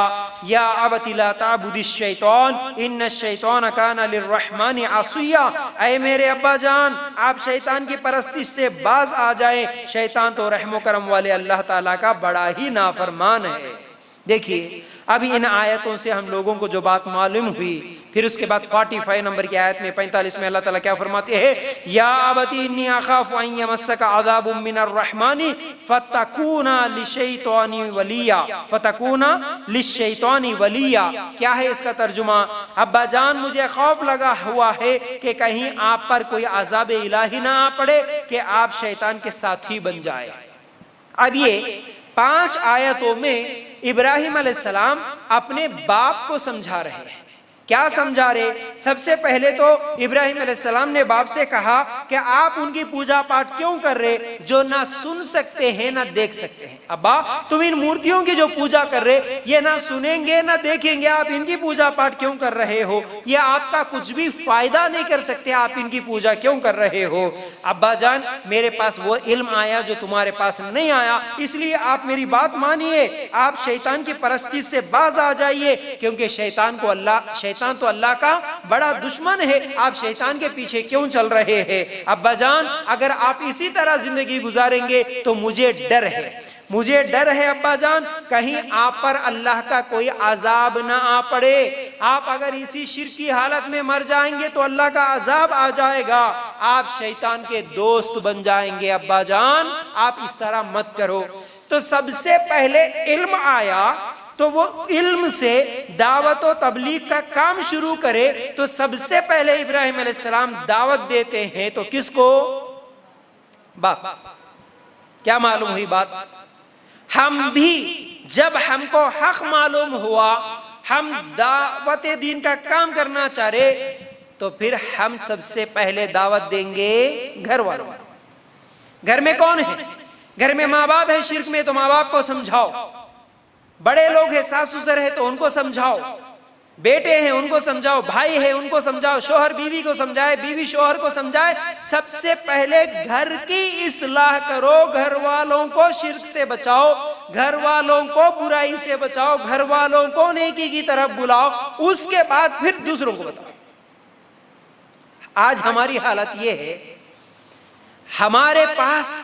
या अबती ला ताबुदिश शैतान इन्नश शैतान काना लिर्रहमानि असिया। ऐ मेरे अब्बा जान, आप शैतान की परस्तिश से बाज आ जाए, शैतान तो रहमो करम वाले अल्लाह ताला का बड़ा ही नाफरमान है। देखिए अब इन आयतों से हम लोगों को जो बात मालूम हुई फिर उसके बाद 45 नंबर की आयत में 45 में अल्लाह ताला क्या फरमाते हैं, या अबती इन्नी अखाफु अन यमस्सका अज़ाबुम मिनर रहमानी फतकूना लिशैतानी वलिया, फतकूना लिशैतानी वलिया। क्या है इसका तर्जुमा? अब्बा जान मुझे खौफ लगा हुआ है कि कहीं आप पर कोई अज़ाब इलाही ना आ पड़े कि आप शैतान के साथी बन जाए। अब ये 5 आयतों में इब्राहिम अलैहिस्सलाम अपने बाप को समझा रहे हैं। क्या समझा रहे? सबसे पहले तो इब्राहिम अलैहिस्सलाम ने बाप से कहा कि आप उनकी पूजा पाठ क्यों कर रहे जो ना सुन सकते हैं ना देख सकते हैं। अब्बा तुम इन मूर्तियों की जो पूजा कर रहे ये ना सुनेंगे ना देखेंगे, आप इनकी पूजा पाठ क्यों कर रहे हो? ये आपका कुछ भी फायदा नहीं कर सकते, आप इनकी पूजा क्यों कर रहे हो? अब्बा जान मेरे पास वो इल्म आया जो तुम्हारे पास नहीं आया, इसलिए आप मेरी बात मानिए, आप शैतान की परस्ती से बाज आ जाइए, क्योंकि शैतान तो अल्लाह का बड़ा दुश्मन है। आप शैतान के पीछे क्यों चल रहे हैं? अब्बा जान अगर आप इसी तरह जिंदगी गुजारेंगे तो मुझे डर है अब्बा जान, कहीं आप पर अल्लाह का कोई अजाब ना आ पड़े। आप अगर इसी शिर्क की हालत में मर जाएंगे तो अल्लाह का अजाब आ जाएगा, आप शैतान के दोस्त बन जाएंगे। अब्बा जान आप इस तरह मत करो। तो सबसे पहले इल्म आया तो वो इल्म से दावत और तबलीग का काम शुरू करे। तो सबसे पहले इब्राहिम अलैहिस्सलाम दावत देते हैं तो किसको? बाप। क्या मालूम हुई बात? हम भी जब हमको हक मालूम हुआ, हम दावत दीन का काम करना चाह रहे, तो फिर हम सबसे पहले दावत देंगे घर वालों को। घर में कौन है? घर में माँ बाप है शिर्क में तो माँ बाप को समझाओ, बड़े लोग हैं सास ससुर है तो उनको समझाओ, बेटे हैं उनको समझाओ, भाई है उनको समझाओ, शोहर बीवी को समझाए, बीवी शोहर को समझाए। सबसे पहले घर की इस्लाह करो, घर वालों को शिर्क से बचाओ, घर वालों को बुराई से बचाओ, घर वालों को नेकी की तरफ बुलाओ, उसके बाद फिर दूसरों को बताओ। आज हमारी हालत ये है, हमारे पास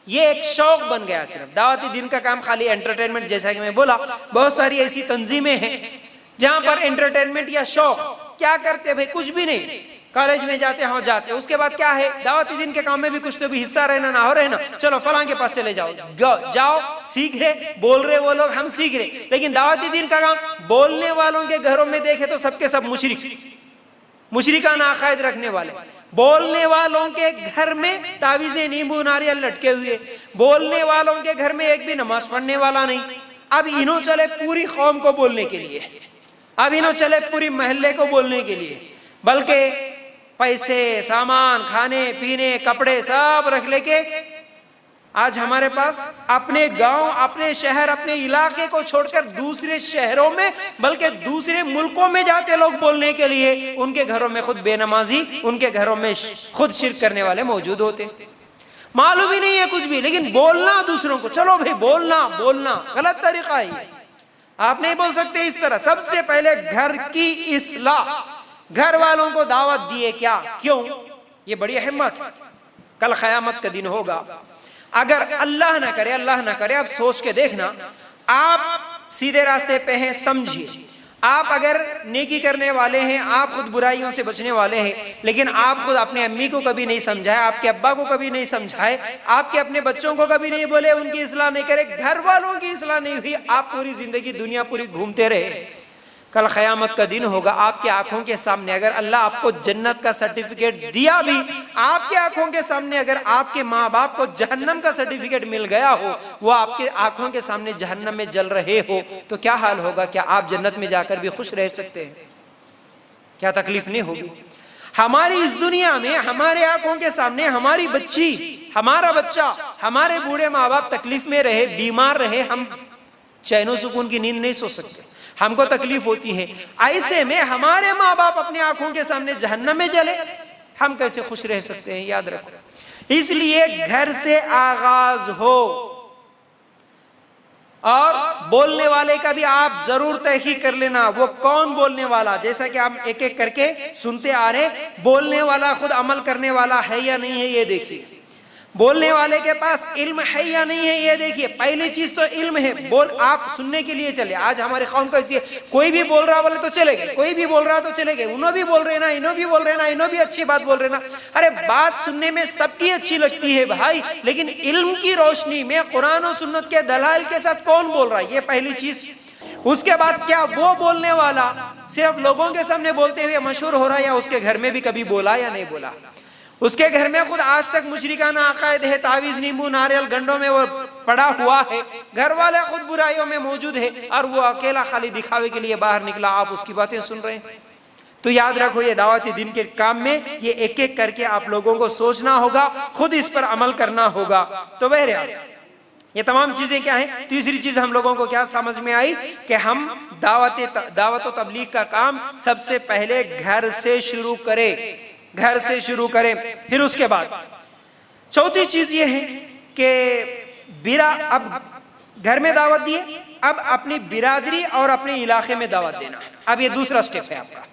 ये एक शौक बन गया, सिर्फ दावती दिन का काम खाली एंटरटेनमेंट। जैसा कि मैं बोला, बहुत सारी ऐसी तंजीमें हैं जहां पर एंटरटेनमेंट या शौक क्या करते भाई, कुछ भी नहीं, कॉलेज में जाते हैं जाते हैं, उसके बाद क्या है, दावती दिन के काम में भी कुछ तो भी हिस्सा रहना ना हो रहना, चलो फलां के पास चले जाओ सीख रहे, बोल रहे वो लोग, हम सीख रहे। लेकिन दावती दिन का काम बोलने वालों के घरों में देखे तो सबके सब मुशरिकाना अकायद रखने वाले, बोलने वालों के घर में तावीज़े नींबू नारियल लटके हुए, बोलने वालों के घर में एक भी नमाज पढ़ने वाला नहीं। अब इन्हों चले पूरी कौम को बोलने के लिए, अब इन्हों चले पूरी महल्ले को बोलने के लिए, बल्कि पैसे सामान खाने पीने कपड़े सब रख लेके आज हमारे पास अपने गांव अपने शहर अपने इलाके को छोड़कर दूसरे शहरों में बल्कि दूसरे मुल्कों में जाते लोग बोलने के लिए, उनके घरों में खुद बेनमाजी, उनके घरों में खुद शिर्क करने वाले मौजूद होते। मालूम ही नहीं है कुछ भी, लेकिन बोलना दूसरों को, चलो भाई बोलना गलत तरीका है, आप नहीं बोल सकते इस तरह। सबसे पहले घर की इस्लाह, घर वालों को दावत दिए क्या, क्यों? ये बड़ी हिम्मत। कल क़यामत का दिन होगा, अगर अल्लाह ना करे, आप सोच के देखना, आप सीधे रास्ते पे हैं, समझिए, आप अगर नेकी करने वाले हैं, आप खुद बुराइयों से बचने वाले हैं, लेकिन आप खुद अपने अम्मी को कभी नहीं समझाए, आपके अब्बा को कभी नहीं समझाए, आपके अपने बच्चों को कभी नहीं बोले, उनकी इस्लाह नहीं करे, घर वालों की इस्लाह नहीं हुई, आप पूरी जिंदगी दुनिया पूरी घूमते रहे। कल क़यामत का दिन होगा, आपके आंखों के सामने अगर अल्लाह आपको जन्नत का सर्टिफिकेट दिया भी, आपके आंखों के सामने अगर आपके माँ बाप को जहन्नम का सर्टिफिकेट मिल गया हो, वो आपके आंखों के सामने जहन्नम में जल रहे हो, तो क्या हाल होगा? क्या आप जन्नत में जाकर भी खुश रह सकते हैं? क्या तकलीफ नहीं होगी? हमारी इस दुनिया में हमारे आंखों के सामने हमारी बच्ची, हमारा बच्चा, हमारे बूढ़े माँ बाप तकलीफ में रहे, बीमार रहे, हम चैनो सुकून की नींद नहीं सो सकते, हमको तकलीफ होती है। ऐसे में हमारे माँ बाप अपने आंखों के सामने जहन्नम में जले, हम कैसे खुश रह सकते हैं? याद रखो, इसलिए घर से आगाज हो। और बोलने वाले का भी आप जरूर तहकीक कर लेना, वो कौन बोलने वाला, जैसा कि आप एक एक करके सुनते आ रहे, बोलने वाला खुद अमल करने वाला है या नहीं है, ये देखिए। बोलने वाले के पास इल्म है या नहीं है ये देखिए। पहली चीज तो इल्म है, बोल आप सुनने के लिए चले। आज हमारी कौम कैसी है, कोई भी बोल रहा बोले तो चले गए, कोई भी बोल रहा तो चले गए, उन्हों भी बोल रहे ना, इन्हों भी बोल रहे ना, इन्हों भी अच्छी बात बोल रहे ना। अरे बात सुनने में सबकी अच्छी लगती है भाई, लेकिन इल्म की रोशनी में कुरान और सुन्नत के दलाइल के साथ कौन बोल रहा है, ये पहली चीज। उसके बाद क्या वो बोलने वाला सिर्फ लोगों के सामने बोलते हुए मशहूर हो रहा है, या उसके घर में भी कभी बोला या नहीं बोला, उसके घर में खुद आज तक मुशरिकाना अकायद है, तावीज नींबू नारियल गंडों में वो पड़ा हुआ है, घर वाले खुद बुराइयों में मौजूद है, और वो अकेला खाली दिखावे के लिए बाहर निकला, आप उसकी बातें सुन रहे हैं। तो याद रखो, ये दावती दिन के काम में ये एक एक करके आप लोगों को सोचना होगा, खुद इस पर अमल करना होगा। तो बहरहाल ये तमाम चीजें क्या है। तीसरी चीज हम लोगों को क्या समझ में आई कि हम दावत व तबलीग का काम सबसे पहले घर से शुरू करें, घर से शुरू करें। फिर उसके बाद चौथी चीज ये है कि अब घर में दावत दिए, अब अपनी बिरादरी और अपने इलाके में दावत देना। अब ये दूसरा स्टेप है आपका।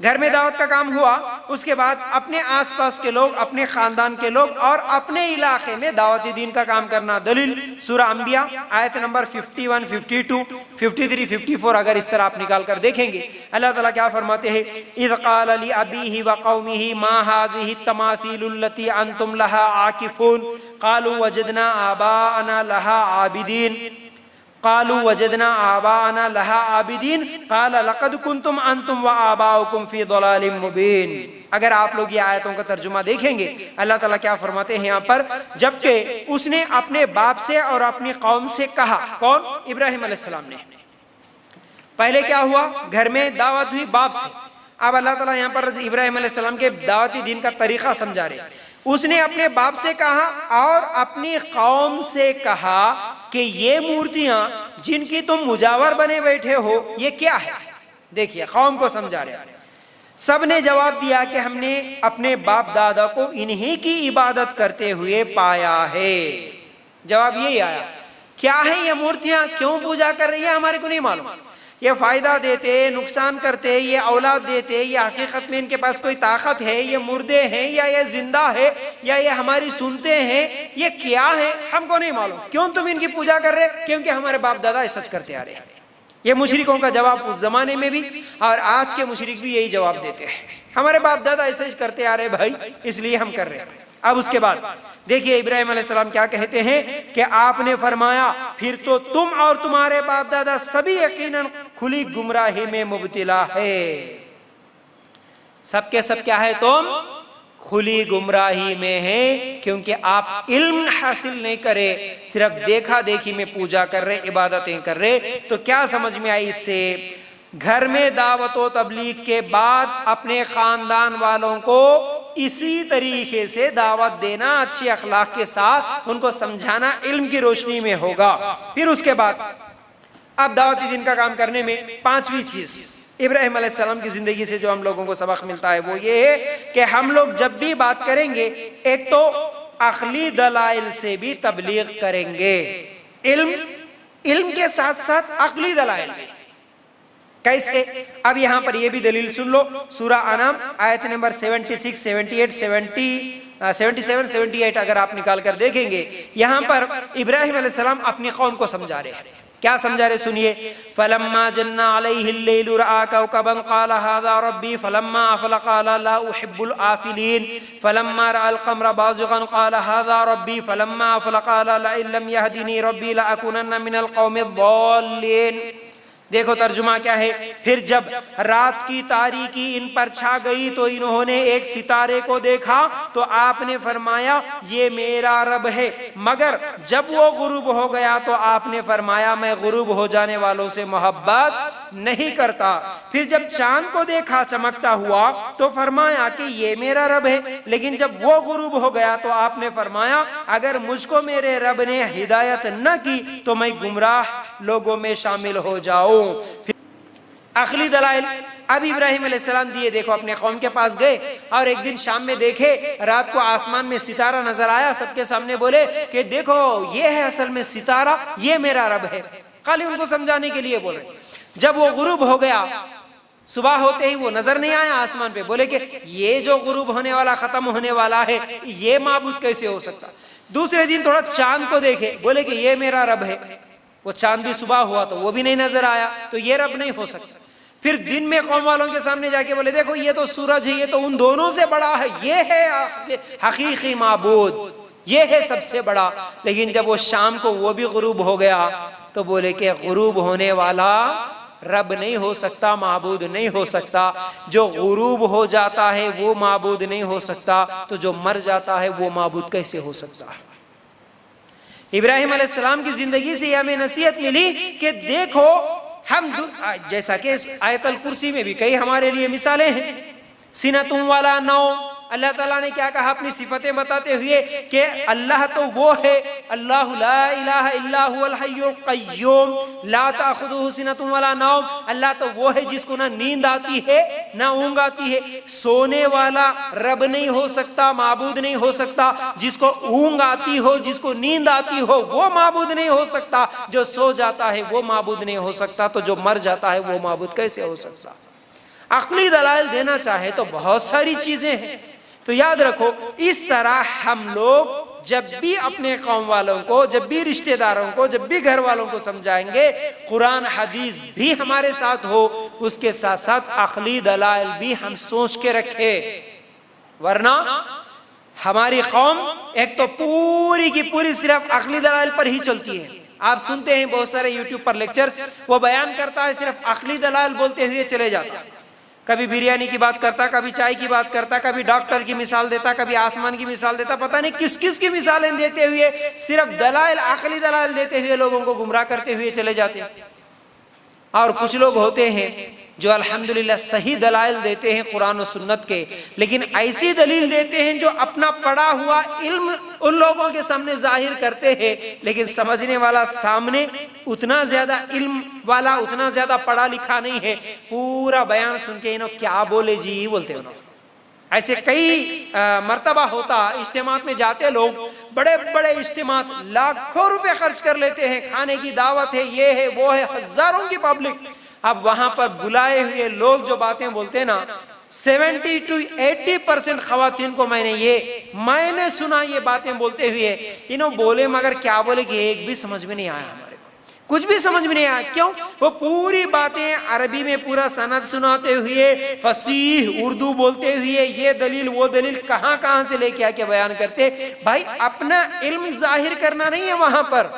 घर में दावत का काम हुआ, उसके बाद अपने आसपास के लोग, अपने खानदान के लोग और अपने इलाके में दावती दीन का काम करना। दलील सूरह अंबिया आयत नंबर 51, 52, 53, 54 अगर इस तरह आप निकाल कर देखेंगे, अल्लाह ताला क्या फरमाते हैं, इज़ क़ाल लि अबीही व क़ौमिही मा हाज़िही तमासीलुल्लती अंतुम लहा आकिफून क़ालू वजदना आबाअना लहा आबिदीन कालू वजदना आबाना लहा आबिदीन काला लक़द कुंतुम अंतुम व आबाउकुम फी ज़लालिम मुबीन। अगर आप लोग ये आयतों का तर्जुमा देखेंगे, अल्लाह ताला क्या फरमाते हैं यहाँ पर, जबकि उसने अपने बाप से और अपनी कौम से कहा, कौन, इब्राहिम अलैहिस्सलाम ने। पहले क्या हुआ, घर में दावत हुई बाप से। अब अल्लाह ताला यहाँ पर इब्राहिम अलैहिस्सलाम के दावती दीन का तरीका समझा रहे। उसने अपने बाप से कहा और अपनी कौम से कहा कि ये मूर्तियां जिनकी तुम मुजावर बने बैठे हो ये क्या है। देखिए कौम को समझा रहे। सब ने जवाब दिया कि हमने अपने बाप दादा को इन्हीं की इबादत करते हुए पाया है। जवाब यही आया, क्या है ये मूर्तियां, क्यों पूजा कर रही है हमारे को नहीं मालूम। ये फायदा देते, नुकसान करते, ये औलाद देते, ये हकीकत में इनके पास कोई ताकत है, ये मुर्दे हैं या ये जिंदा है या ये हमारी सुनते हैं, ये क्या है हमको नहीं मालूम। क्यों तुम इनकी पूजा कर रहे, क्योंकि हमारे बाप दादा सच करते आ रहे हैं। ये मुशरिकों का जवाब उस जमाने में भी और आज के मुशरिक भी यही जवाब देते हैं, हमारे बाप दादा ऐसे ही करते आ रहे भाई, इसलिए हम कर रहे हैं। अब उसके बाद देखिए इब्राहिम अलैहिस्सलाम क्या कहते हैं कि आपने फरमाया, फिर तो तुम और तुम्हारे बाप दादा सभी यकीनन खुली गुमराही में मुब्तिला है। सबके सब क्या है, तुम खुली गुमराही में है, क्योंकि आप इल्म हासिल नहीं करे, सिर्फ देखा देखी में पूजा कर रहे, इबादतें कर रहे। तो क्या समझ में आई इससे, घर में दावत व तबलीग के बाद अपने खानदान वालों को इसी तरीके से दावत देना, अच्छी अखलाक के साथ उनको समझाना, इल्म की रोशनी में होगा। फिर उसके बाद अब दावती दिन का काम करने में पांचवी चीज इब्राहिम अलैहिस्सलाम की जिंदगी से जो हम लोगों को सबक मिलता है वो ये है कि हम लोग जब भी बात करेंगे, एक तो अक्ली दलाइल से भी तबलीग करेंगे, इल्म के साथ साथ अक्ली दलाइल में। कैसे, अब यहाँ पर ये भी दलील सुन लो, सूरह अनाम आयत नंबर 76, 78, 77, 78 अगर आप निकाल कर देखेंगे, यहाँ पर इब्राहिम अलैहिस्सलाम अपनी कौम को समझा रहे हैं। क्या समझा रहे, सुनिए। फलम्मा जन्ना अलैहिल लैलु रआ कौकबन क़ाल हाज़ा रब्बी फलम्मा अफ़ला क़ाल ला उहिब्बुल आफ़िलीन फलम्मा रअल क़मर बाज़िग़न क़ाल हाज़ा रब्बी फलम्मा अफ़ला क़ाल लइन लम यहदिनी रब्बी लअकूनन्ना मिनल क़ौमिज़ ज़ालिमीन। देखो तर्जुमा क्या है, फिर जब रात की तारीकी इन पर छा गई तो इन्होंने एक सितारे को देखा तो आपने फरमाया ये मेरा रब है, मगर जब वो गुरूब हो गया तो आपने फरमाया मैं गुरूब हो जाने वालों से मोहब्बत नहीं करता। फिर जब चांद को देखा चमकता हुआ तो फरमाया कि ये मेरा रब है, लेकिन जब वो गुरूब हो गया तो आपने फरमाया अगर मुझको मेरे रब ने हिदायत न की तो मैं गुमराह लोगों में शामिल हो जाऊं। अखली दलाइल अब इब्राहिम अलैहिस्सलाम दिए। देखो अपने कौम के पास गए और एक दिन शाम में देखे रात को आसमान में सितारा नजर आया, सबके सामने बोले कि देखो ये है असल में सितारा, ये मेरा रब है। खाली उनको समझाने के लिए बोले। जब वो गुरूब हो गया, सुबह होते ही वो नजर नहीं आया आसमान पे, बोले कि ये जो गुरूब होने वाला खत्म होने वाला है ये माबूद कैसे हो सकता। दूसरे दिन थोड़ा चांद को देखे, बोले कि ये मेरा रब है। वो चांद भी सुबह हुआ तो वो भी नहीं नजर आया, तो ये रब नहीं हो सकता। फिर दिन में कौम वालों के सामने जाके बोले देखो ये तो सूरज है, ये तो उन दोनों से बड़ा है, ये है हकीकी माबूद, ये है सबसे बड़ा। लेकिन जब वो शाम को वो भी गुरूब हो गया तो बोले कि गुरूब होने वाला रब नहीं हो सकता, माबूद नहीं हो सकता। जो गुरूब हो जाता है वो माबूद नहीं हो सकता, तो जो मर जाता है वो माबूद कैसे हो सकता। इब्राहिम अलैहिस्सलाम की जिंदगी से हमें नसीहत मिली कि देखो हम जैसा कि आयतल कुर्सी में भी कई हमारे लिए मिसालें हैं। सीनतुम वाला नौ, अल्लाह ताला ने क्या कहा अपनी सिफतें बताते हुए कि अल्लाह तो वो है, अल्लाह ला इलाहा इल्ला हुवल हय्युल क़य्यूम ला ताखुदुहु सिनतुम वला नौम। अल्लाह तो वो है जिसको ना नींद आती है ना ऊँग आती है। सोने वाला रब नहीं हो सकता, माबूद नहीं हो सकता। जिसको ऊँग आती हो, जिसको नींद आती हो, वो माबूद नहीं हो सकता। जो सो जाता है वो माबूद नहीं हो सकता, तो जो मर जाता है वो माबूद कैसे हो सकता। अक्ली दलाइल देना चाहे तो बहुत सारी चीजें हैं। तो याद रखो, इस तरह हम लोग जब भी अपने कौम वालों को, जब भी रिश्तेदारों को, जब भी घर वालों को समझाएंगे, कुरान हदीस भी हमारे साथ हो, उसके साथ साथ अक्ली दलाइल भी हम सोच के रखे। वरना हमारी कौम एक तो पूरी की पूरी सिर्फ अक्ली दलाइल पर ही चलती है। आप सुनते हैं बहुत सारे यूट्यूब पर लेक्चर्स, वो बयान करता है सिर्फ अक्ली दलाइल बोलते हुए चले जाता। कभी बिरयानी की बात करता, कभी चाय की बात करता, कभी डॉक्टर की मिसाल देता, कभी आसमान की मिसाल देता, पता नहीं किस किस की मिसालें देते हुए सिर्फ दलाइल, अक्ली दलाइल देते हुए लोगों को गुमराह करते हुए चले जाते हैं। और कुछ लोग होते हैं जो अल्हम्दुलिल्लाह सही दलाइल देते हैं कुरान और सुन्नत के, लेकिन ऐसी दलील देते हैं जो अपना पढ़ा हुआ इल्म उन लोगों के सामने जाहिर करते हैं, लेकिन समझने वाला सामने उतना ज्यादा इल्म वाला, उतना ज्यादा पढ़ा लिखा नहीं है। पूरा बयान सुन के इन्हों क्या बोले जी बोलते हैं। ऐसे कई मर्तबा होता, इज्तिमात में जाते लोग, बड़े बड़े इज्तिमात, लाखों रुपए खर्च कर लेते हैं, खाने की दावत है, ये है वो है, हजारों की पब्लिक। अब वहां पर बुलाए हुए लोग जो बातें बोलते हैं ना, 70 to 80% खवातीन को मैंने सुना ये बातें बोलते हुए। इन्हों बोले मगर क्या बोले कि एक भी समझ में नहीं आया, हमारे को कुछ भी समझ में नहीं आया। क्यों? वो पूरी बातें अरबी में पूरा सनद सुनाते हुए, फसीह उर्दू बोलते हुए, ये दलील वो दलील कहां कहां से लेके आके बयान करते। भाई अपना इल्म जाहिर करना नहीं है वहां पर।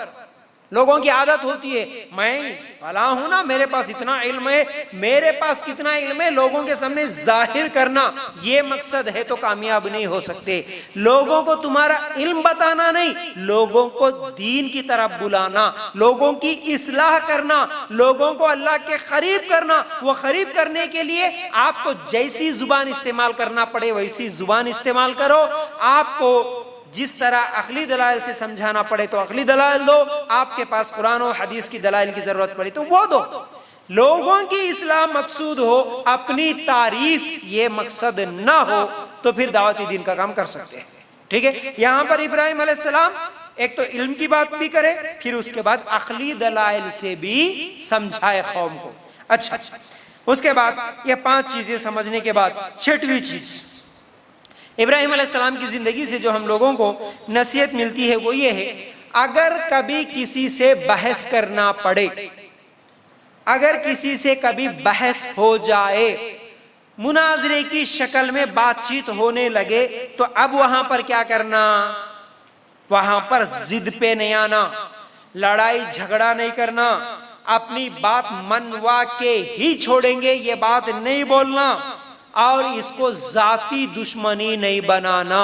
लोगों की आदत होती है, मैं फला हूं ना, मेरे पास इतना इल्म है, मेरे पास कितना इल्म है, लोगों के सामने जाहिर करना, ये मकसद है तो कामयाब नहीं हो सकते। लोगों को तुम्हारा इल्म बताना नहीं, लोगों को दीन की तरफ बुलाना, लोगों की इस्लाह करना, लोगों को अल्लाह के करीब करना। वो करीब करने के लिए आपको जैसी जुबान इस्तेमाल करना पड़े वैसी जुबान इस्तेमाल करो। आपको जिस तरह अक्ली दलाइल से समझाना पड़े तो अक्ली दलाइल दो, आपके पास कुरान और हदीस की दलाइल की जरूरत पड़े तो वो दो। लोगों की इस्लाम मकसूद हो, अपनी तारीफ ये मकसद ना हो, तो फिर दावती दीन का काम कर सकते हैं। ठीक है, यहाँ पर इब्राहिम अलैहिस्सलाम एक तो इल्म की बात भी करे, फिर उसके बाद अक्ली दलाइल से भी समझाए कौम को। अच्छा, उसके बाद ये 5 चीजें समझने के बाद 6वीं चीज इब्राहिम अलैहिस्सलाम की जिंदगी से जो हम लोगों को नसीहत मिलती है वो ये है, अगर कभी किसी से बहस करना पड़े, अगर किसी से कभी बहस हो जाए, मुनाजरे की शक्ल में बातचीत होने लगे, तो अब वहां पर क्या करना? वहां पर जिद पे नहीं आना, लड़ाई झगड़ा नहीं करना, अपनी बात मनवा के ही छोड़ेंगे, ये बात नहीं बोलना, और इसको जाती दुश्मनी नहीं बनाना।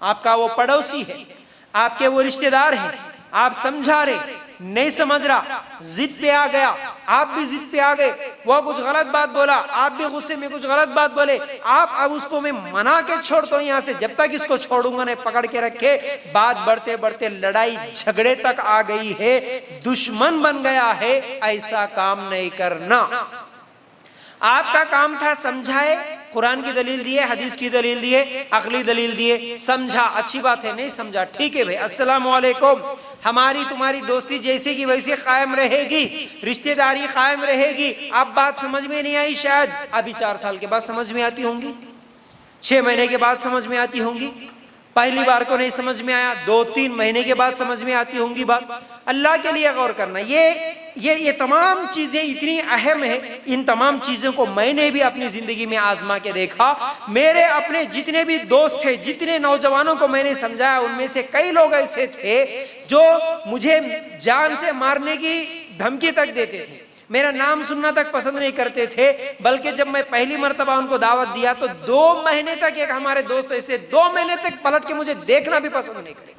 आपका वो पड़ोसी है, आपके वो रिश्तेदार हैं, आप समझा रहे, नहीं समझ रहा, जिद पे आ गया, आप भी जिद पे आ गए, वो कुछ गलत बात बोला, आप भी गुस्से में कुछ गलत बात बोले, आप अब उसको मैं मना के छोड़ता हूं यहाँ से, जब तक इसको छोड़ूंगा नहीं, पकड़ के रखे। बात बढ़ते बढ़ते लड़ाई झगड़े तक आ गई है, दुश्मन बन गया है, ऐसा काम नहीं करना। आपका काम था समझाए, कुरान की दलील दिए, हदीस की दलील दिए, अकली दलील दिए, समझा, अच्छी बात है, नहीं समझा ठीक है भाई, अस्सलाम वालेकुम, हमारी तुम्हारी दोस्ती जैसे की वैसे कायम रहेगी, रिश्तेदारी कायम रहेगी। अब बात समझ में नहीं आई, शायद अभी 4 साल के बाद समझ में आती होंगी, 6 महीने के बाद समझ में आती होंगी, पहली बार को नहीं समझ में आया, 2-3 महीने के बाद समझ में आती होंगी बात। अल्लाह के लिए गौर करना। ये तमाम चीजें इतनी अहम है, इन तमाम चीजों को मैंने भी अपनी जिंदगी में आजमा के देखा। मेरे अपने जितने भी दोस्त थे, जितने नौजवानों को मैंने समझाया, उनमें से कई लोग ऐसे थे जो मुझे जान से मारने की धमकी तक देते थे, मेरा नाम सुनना तक पसंद नहीं करते थे। बल्कि जब मैं पहली मर्तबा उनको दावत दिया तो 2 महीने तक, एक हमारे दोस्त ऐसे 2 महीने तक पलट के मुझे देखना भी पसंद नहीं करे।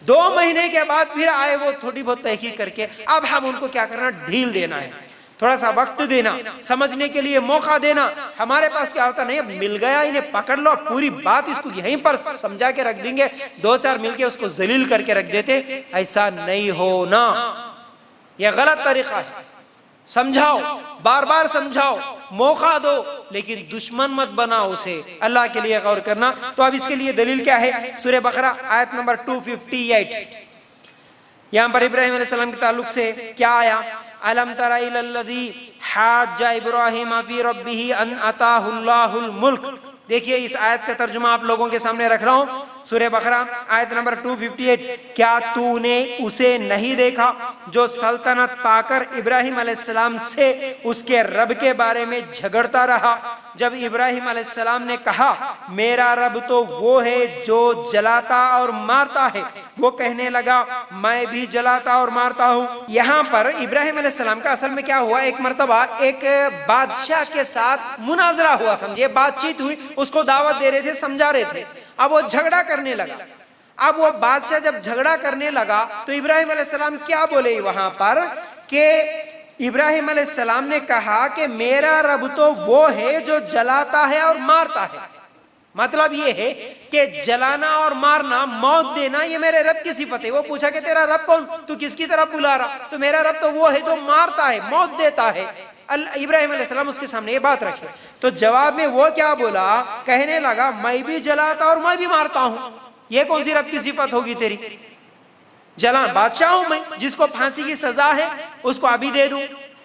2 महीने के बाद फिर आए वो, थोड़ी बहुत तहकीक करके। अब हम उनको क्या करना, ढील देना है, थोड़ा सा वक्त देना, समझने के लिए मौका देना। हमारे पास क्या होता, नहीं मिल गया, इन्हें पकड़ लो, पूरी बात इसको यहीं पर समझा के रख देंगे, 2-4 मिलके उसको जलील करके रख देते। ऐसा नहीं होना, यह गलत तरीका है। समझाओ, बार बार समझाओ, मौका दो, लेकिन दुश्मन मत बनाओ उसे। अल्लाह के लिए गौर करना। तो अब इसके लिए दलील क्या है, सूरह बकरा आयत नंबर 258। यहां पर इब्राहिम अलैहिस्सलाम के ताल्लुक से क्या आया, अलम तरा इलल्लज़ी हाज्जा इब्राहीम फी रब्बिही अन अताहुल्लाहुल मुल्क। देखिए इस आयत का तर्जुमा आप लोगों के सामने रख रहा हूं, सूरह बकरा आयत नंबर 258। क्या तूने उसे नहीं देखा जो सल्तनत पाकर इब्राहिम अलैहिस्सलाम से उसके रब के बारे में झगड़ता रहा। जब इब्राहिम अलैहिस्सलाम ने कहा मेरा रब तो वो है जो जलाता और मारता है, वो कहने लगा मैं भी जलाता और मारता हूँ। यहाँ पर इब्राहिम अलैहिस्सलाम का असल में क्या हुआ, एक मर्तबा एक बादशाह के साथ मुनाजरा हुआ, समझिए बातचीत हुई, उसको दावत दे रहे थे, समझा रहे थे। अब वो झगड़ा करने लगा। अब वो बादशाह जब झगड़ा करने लगा तो इब्राहिम अलैहिस्सलाम क्या बोले वहां पर, कि इब्राहिम अलैहिस्सलाम ने कहा कि मेरा रब तो वो है जो जलाता है और मारता है। मतलब ये है कि जलाना और मारना, मौत देना, ये मेरे रब की सिफत है। वो पूछा कि तेरा रब कौन, तू किसकी तरफ बुला रहा, तो मेरा रब तो वो है जो मारता है, मौत देता है। इब्राहिम अलैहिस्सलाम उसके सामने ये बात रखे, तो जवाब में वो क्या बोला, कहने लगा मैं भी जलाता और मैं भी मारता हूं। ये कौन सी रब की सिफत होगी तेरी, जला बादशाह हूं मैं, जिसको फांसी की सजा है उसको अभी दे दूं,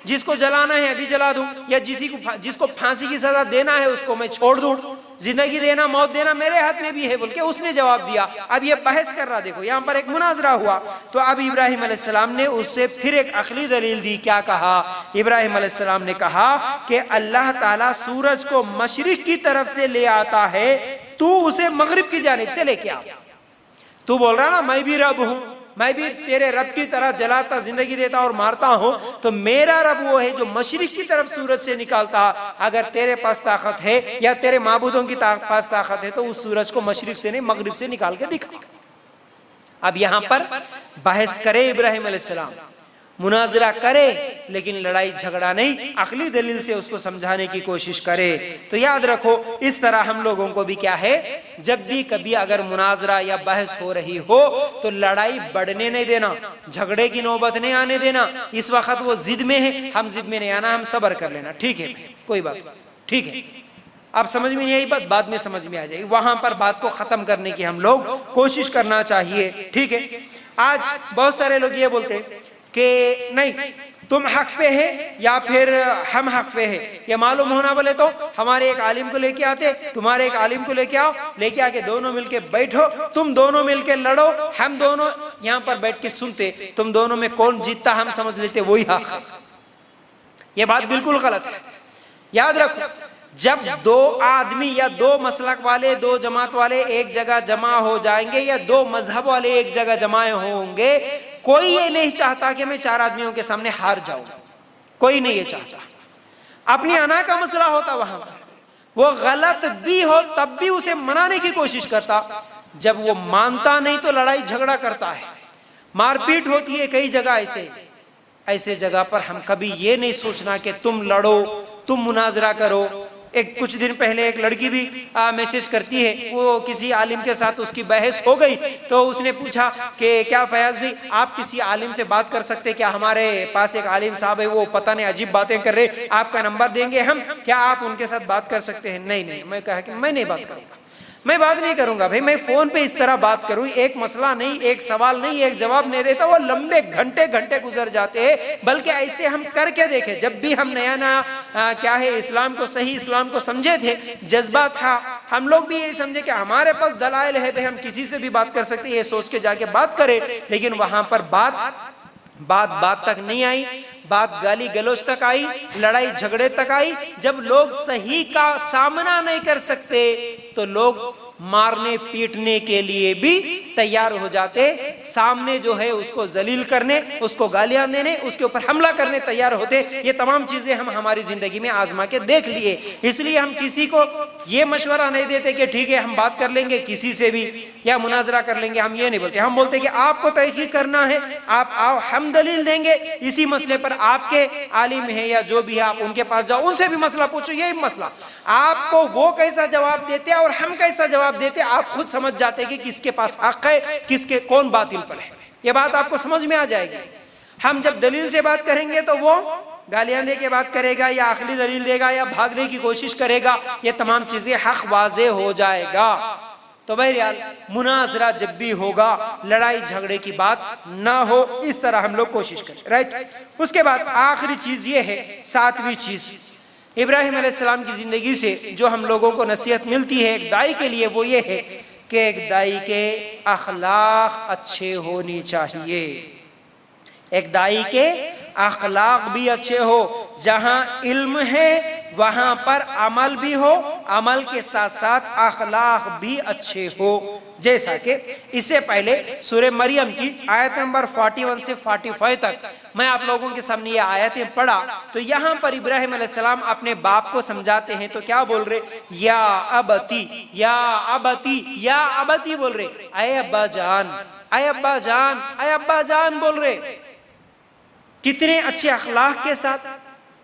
जिसको जलाना है अभी जला दूं, या जिसको फांसी की सजा देना है उसको मैं छोड़ दूं, जिंदगी देना मौत देना मेरे हाथ में भी है, बोल के उसने जवाब दिया। अब ये बहस कर रहा, देखो यहाँ पर एक मुनाजरा हुआ। तो अब इब्राहिम अलैहिस्सलाम ने उससे फिर एक अकली दलील दी। क्या कहा, इब्राहिम अलैहिस्सलाम ने कहा कि अल्लाह ताला सूरज को मशरिक की तरफ से ले आता है, तू उसे मगरिब की जानिब से लेके आ। तू बोल रहा ना मैं भी रब हूं, मैं भी तेरे रब की तरह जलाता, जिंदगी देता और मारता हूं, तो मेरा रब वो है जो मशरिक की तरफ सूरज से निकालता। अगर तेरे पास ताकत है या तेरे माबूदों की पास ताकत है तो उस सूरज को मशरिक से नहीं मगरिब से निकाल के दिखा। अब यहां पर बहस करे इब्राहिम अलैहिस्सलाम, मुनाजरा करे, लेकिन लड़ाई झगड़ा नहीं, अकली दलील से उसको समझाने की कोशिश करे। तो याद रखो, इस तरह हम लोगों को भी क्या है, जब भी कभी अगर मुनाजरा या बहस हो रही हो तो लड़ाई बढ़ने नहीं देना, झगड़े की नौबत नहीं आने देना। इस वक्त वो जिद में है, हम जिद में नहीं आना, हम सब्र कर लेना, ठीक है, कोई बात, ठीक है। अब समझ में नहीं आई बात, बाद में समझ में आ जाएगी। वहां पर बात को खत्म करने की हम लोग कोशिश करना चाहिए, ठीक है। आज बहुत सारे लोग ये बोलते हैं कि नहीं तुम हक पे है या फिर हम हक पे है, ये मालूम होना बोले तो हमारे एक आलिम को लेके आते, तुम्हारे एक आलिम को लेके आओ, लेके आके दोनों मिलके बैठो, तुम दोनों मिलके लड़ो, हम दोनों यहाँ पर बैठ के सुनते, तुम दोनों में कौन जीतता हम समझ लेते वही हक है। ये बात बिल्कुल गलत है। याद रखो, जब 2 आदमी या 2 मसलक वाले, 2 जमात वाले एक जगह जमा हो जाएंगे या 2 मजहब वाले एक जगह जमाए होंगे, कोई ये नहीं चाहता कि मैं 4 आदमियों के सामने हार जाऊं, कोई नहीं ये चाहता। अपनी अना का मसला होता वहां पर, वो गलत भी हो तब भी उसे मनाने की कोशिश करता, जब वो मानता नहीं तो लड़ाई झगड़ा करता है, मारपीट होती है कई जगह। ऐसे जगह पर हम कभी ये नहीं सोचना कि तुम लड़ो, तुम मुनाजरा करो। एक कुछ दिन पहले एक लड़की भी मैसेज करती है, वो किसी आलिम के साथ उसकी बहस हो गई, तो उसने पूछा कि क्या फयाज भाई आप किसी आलिम से बात कर सकते, क्या हमारे पास एक आलिम साहब है, वो पता नहीं अजीब बातें कर रहे, आपका नंबर देंगे हम, क्या आप उनके साथ बात कर सकते हैं। नहीं, मैं कहा कि मैं नहीं बात करूंगा। मैं बात नहीं करूंगा भाई, मैं फोन पे इस तरह बात करूं, एक मसला नहीं, एक सवाल नहीं, एक जवाब नहीं रहता, वो लंबे घंटे घंटे गुजर जाते हैं। बल्कि ऐसे हम करके देखे, जब भी हम नया नया क्या है इस्लाम को, सही इस्लाम को समझे थे, जज्बा था, हम लोग भी यही समझे कि हमारे पास दलाइल है भाई, हम किसी से भी बात कर सकते, ये सोच के जाके बात करें। लेकिन वहां पर बात तक नहीं आई, बात गाली गलौज तक आई, लड़ाई झगड़े तक आई। जब लोग सही का सामना नहीं कर सकते तो लोग मारने पीटने के लिए भी तैयार हो जाते, सामने जो है उसको जलील करने, उसको गालियां देने, उसके ऊपर हमला करने तैयार होते। ये तमाम चीजें हम हमारी जिंदगी में आजमा के देख लिए। इसलिए हम किसी को ये मशवरा नहीं देते कि ठीक है हम बात कर लेंगे किसी से भी या मुनाजरा कर लेंगे, हम ये नहीं बोलते। हम बोलते कि आपको तहकीक करना है, आप आओ, हम दलील देंगे इसी मसले पर, आपके आलिम है या जो भी है आप उनके पास जाओ, उनसे भी मसला पूछो, यही मसला। आपको वो कैसा जवाब देते और हम कैसा जवाब देते, आप खुद समझ जाते कि किसके पास हक है, किसके कौन बातिल पर है। ये बात आपको समझ में आ जाएगी। हम जब दलील से बात करेंगे तो वो गालियां दे के बात करेगा या आखिरी दलील देगा या भागने की कोशिश करेगा, ये तमाम चीजें हक वाजे हो जाएगा। तो बहरहाल मुनाजरा जब भी होगा, लड़ाई झगड़े की बात ना हो, इस तरह हम लोग कोशिश करें, राइट। उसके बाद आखिरी चीज ये है, 7वीं चीज इब्राहिम अलैहिस्सलाम की जिंदगी से जो हम लोगों को नसीहत मिलती है एक दाई के लिए, वो ये है कि एक दाई के अखलाक अच्छे होनी चाहिए। एक दाई के अखलाक भी अच्छे हो, जहां इल्म है वहां पर अमल भी हो, अमल के साथ साथ अखलाक भी अच्छे हो। जैसा कि इससे पहले सूरह मरियम की आयत नंबर 41 से 45 तक मैं आप लोगों के सामने ये आयतें पढ़ा, तो यहाँ पर इब्राहिम अलैहिस्सलाम अपने बाप को समझाते हैं। तो क्या बोल रहे, या अबती या अबती या अबती बोल रहे, अय अब्बा जान, अय अब्बा जान, अय अब्बा जान बोल रहे। कितने अच्छे अखलाक के साथ,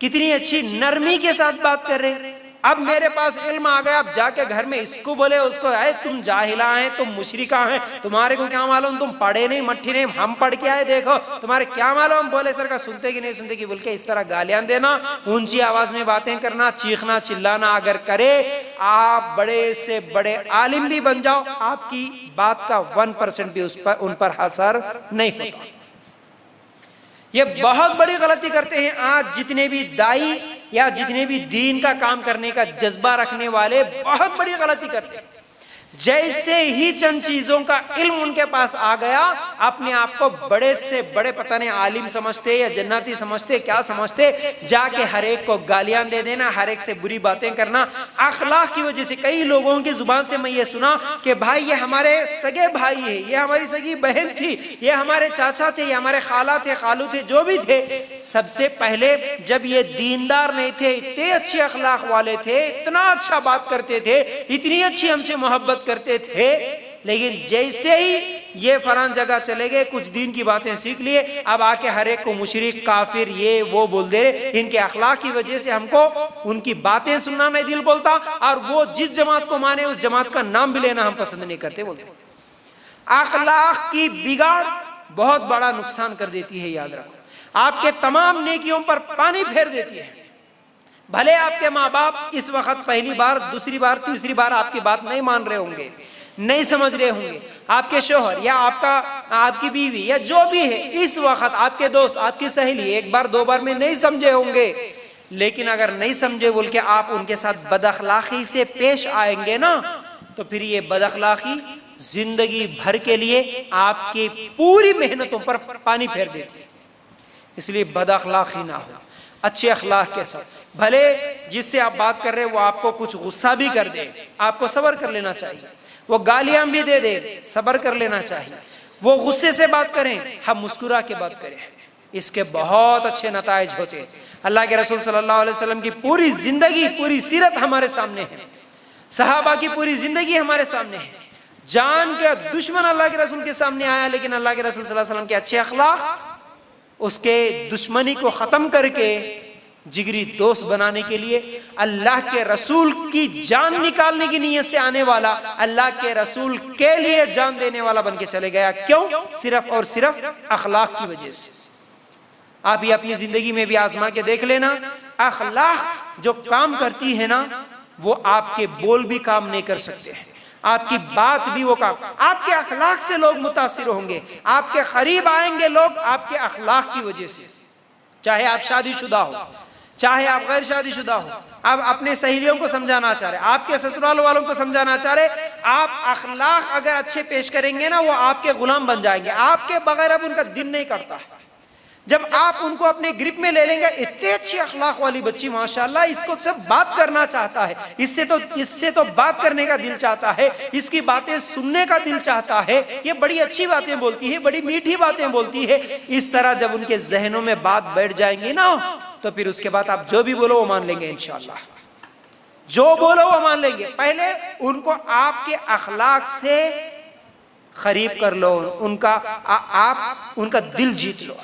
कितनी अच्छी नरमी के साथ बात कर रहे। अब मेरे पास इल्म आ गया, अब जाके घर में इसको बोले उसको, आए तुम जाहिला हैं, तुम मुशरिका हैं, तुम्हारे को क्या मालूम, तुम पढ़े नहीं मट्ठी नहीं, हम पढ़ के आए, देखो तुम्हारे क्या मालूम। बोले सर का सुनते कि नहीं सुनते कि बोल के इस तरह गालियां देना, ऊंची आवाज में बातें करना, चीखना चिल्लाना अगर करे, आप बड़े से बड़े आलिम भी बन जाओ, आपकी बात का 1% भी उन पर असर नहीं होगा। ये बहुत बड़ी गलती करते हैं आज जितने भी दाई या जितने भी दीन का काम करने का जज्बा रखने वाले, बहुत बड़ी गलती करते हैं। जैसे ही चंद चीजों का इल्म उनके पास आ गया, अपने आप को बड़े से बड़े पता नहीं आलिम समझते या जन्नती समझते, क्या समझते, जाके हर एक को गालियां दे देना, हर एक से बुरी बातें करना। अखलाक की वजह से कई लोगों की जुबान से मैं ये सुना कि भाई ये हमारे सगे भाई है, ये हमारी सगी बहन थी, ये हमारे चाचा थे, ये हमारे खाला थे, खालू थे, जो भी थे, सबसे पहले जब ये दीनदार नहीं थे, इतने अच्छे अखलाक वाले थे, इतना अच्छा बात करते थे, इतनी अच्छी हमसे मोहब्बत करते थे, लेकिन जैसे ही ये फलान जगह चले गए, कुछ दिन की बातें सीख लिए, अब आके हर एक को मुशरिक, काफिर, ये वो बोल दे रहे। इनके अखलाक की वजह से हमको उनकी बातें सुनना नहीं दिल बोलता, और वो जिस जमात को माने उस जमात का नाम भी लेना हम पसंद नहीं करते बोलते। अखलाक की बिगाड़ बहुत बड़ा नुकसान कर देती है, याद रखो, आपके तमाम नेकियों पर पानी फेर देती है। भले आपके माँ बाप इस वक्त पहली बार, दूसरी बार, तीसरी बार आपकी बात नहीं मान रहे होंगे, नहीं समझ रहे होंगे, आपके शोहर या आपकी बीवी या जो भी है, इस वक्त आपके दोस्त, आपकी सहेली एक बार दो बार में नहीं समझे होंगे, लेकिन अगर नहीं समझे बोल के आप उनके साथ बदअखलाकी से पेश आएंगे ना, तो फिर ये बदअखलाकी जिंदगी भर के लिए आपकी पूरी मेहनतों पर पानी फेर देती है। इसलिए बदअखलाकी ना हो, अच्छे अखलाक के साथ। भले जिससे आप बात कर रहे हैं वो आपको कुछ गुस्सा भी कर दे, आपको सब्र कर लेना चाहिए। वो गालियां भी दे दे, सब्र कर लेना चाहिए। वो गुस्से से बात करें, हम मुस्कुरा के बात करें, इसके बहुत अच्छे नताइज होते हैं। अल्लाह के रसूल सल्लल्लाहु अलैहि वसल्लम की पूरी जिंदगी, पूरी सीरत हमारे सामने है, सहाबा की पूरी जिंदगी हमारे सामने है। जान के दुश्मन अल्लाह के रसूल के सामने आया, लेकिन अल्लाह के रसूल सल्लल्लाहु अलैहि वसल्लम के अच्छे अखलाक उसके दुश्मनी को खत्म करके जिगरी दोस्त बनाने के लिए, अल्लाह के रसूल की जान निकालने की नीयत से आने वाला, अल्लाह के रसूल के लिए जान देने वाला बन के चले गया। क्यों? सिर्फ और सिर्फ अखलाक की वजह से। आप ये अपनी जिंदगी में भी आजमा के देख लेना, अखलाक जो काम करती है ना, वो आपके बोल भी काम नहीं कर सकते हैं। आपकी बात भी वो काम, आपके अखलाक से लोग मुतासिर होंगे, आपके करीब आएंगे लोग आपके अखलाक की वजह से। चाहे आप शादीशुदा हो, चाहे आप गैर शादीशुदा हो, आप अपने सहेलियों को समझाना चाह रहे, आपके ससुराल वालों को समझाना चाह रहे, आप अखलाक अगर अच्छे पेश करेंगे ना, वो आपके गुलाम बन जाएंगे, आपके बगैर अब उनका दिल नहीं करता। जब आप उनको अपने ग्रिप में ले लेंगे, इतनी अच्छी अखलाक वाली बच्ची माशाल्लाह, इसको सब बात करना चाहता है, इससे तो बात करने का दिल चाहता है, इसकी बातें सुनने का दिल चाहता है, ये बड़ी अच्छी बातें बोलती है, बड़ी मीठी बातें बोलती है। इस तरह जब उनके जहनों में बात बैठ जाएंगी ना, तो फिर उसके बाद आप जो भी बोलो वो मान लेंगे इंशाअल्लाह, जो बोलो वो मान लेंगे। पहले उनको आपके अखलाक से करीब कर लो, आप उनका दिल जीत लो,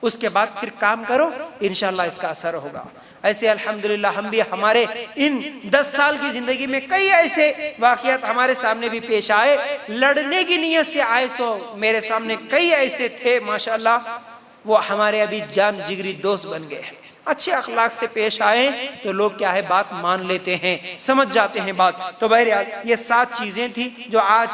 उसके बाद फिर काम करो, इंशाअल्लाह इसका असर होगा। ऐसे अल्हम्दुलिल्लाह हम भी हमारे इन 10 साल की जिंदगी में कई ऐसे वाक़यात हमारे सामने भी पेश आए, लड़ने की नीयत से आए, सो मेरे सामने कई ऐसे थे माशाअल्लाह, वो हमारे अभी जान जिगरी दोस्त बन गए। अच्छे अखलाक से पेश आए तो लोग क्या है बात मान लेते हैं, समझ जाते हैं बात। तो बहरहाल ये 7 चीजें थी जो आज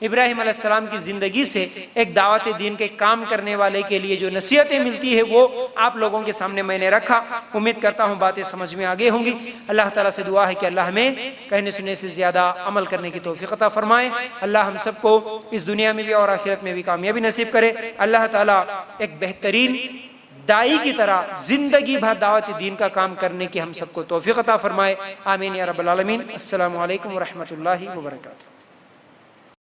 इब्राहिम अलैहिस्सलाम की ज़िंदगी से एक दावत दीन के काम करने वाले के लिए जो नसीहतें मिलती है वो आप लोगों के सामने मैंने रखा। उम्मीद करता हूँ बातें समझ में आगे होंगी। अल्लाह ताला से दुआ है कि अल्लाह हमें कहने सुनने से ज़्यादा अमल करने की तौफीक अता फरमाए। अल्लाह हम सबको इस दुनिया में भी और आखिरत में भी कामयाबी नसीब करे। अल्लाह ताला एक बेहतरीन दाई की तरह ज़िंदगी भर दावत दीन का काम करने की हम सबको तौफीक अता फरमाए। आमीन या रब्बल आलमीन। अस्सलामु अलैकुम व रहमतुल्लाहि व बरकातुहू।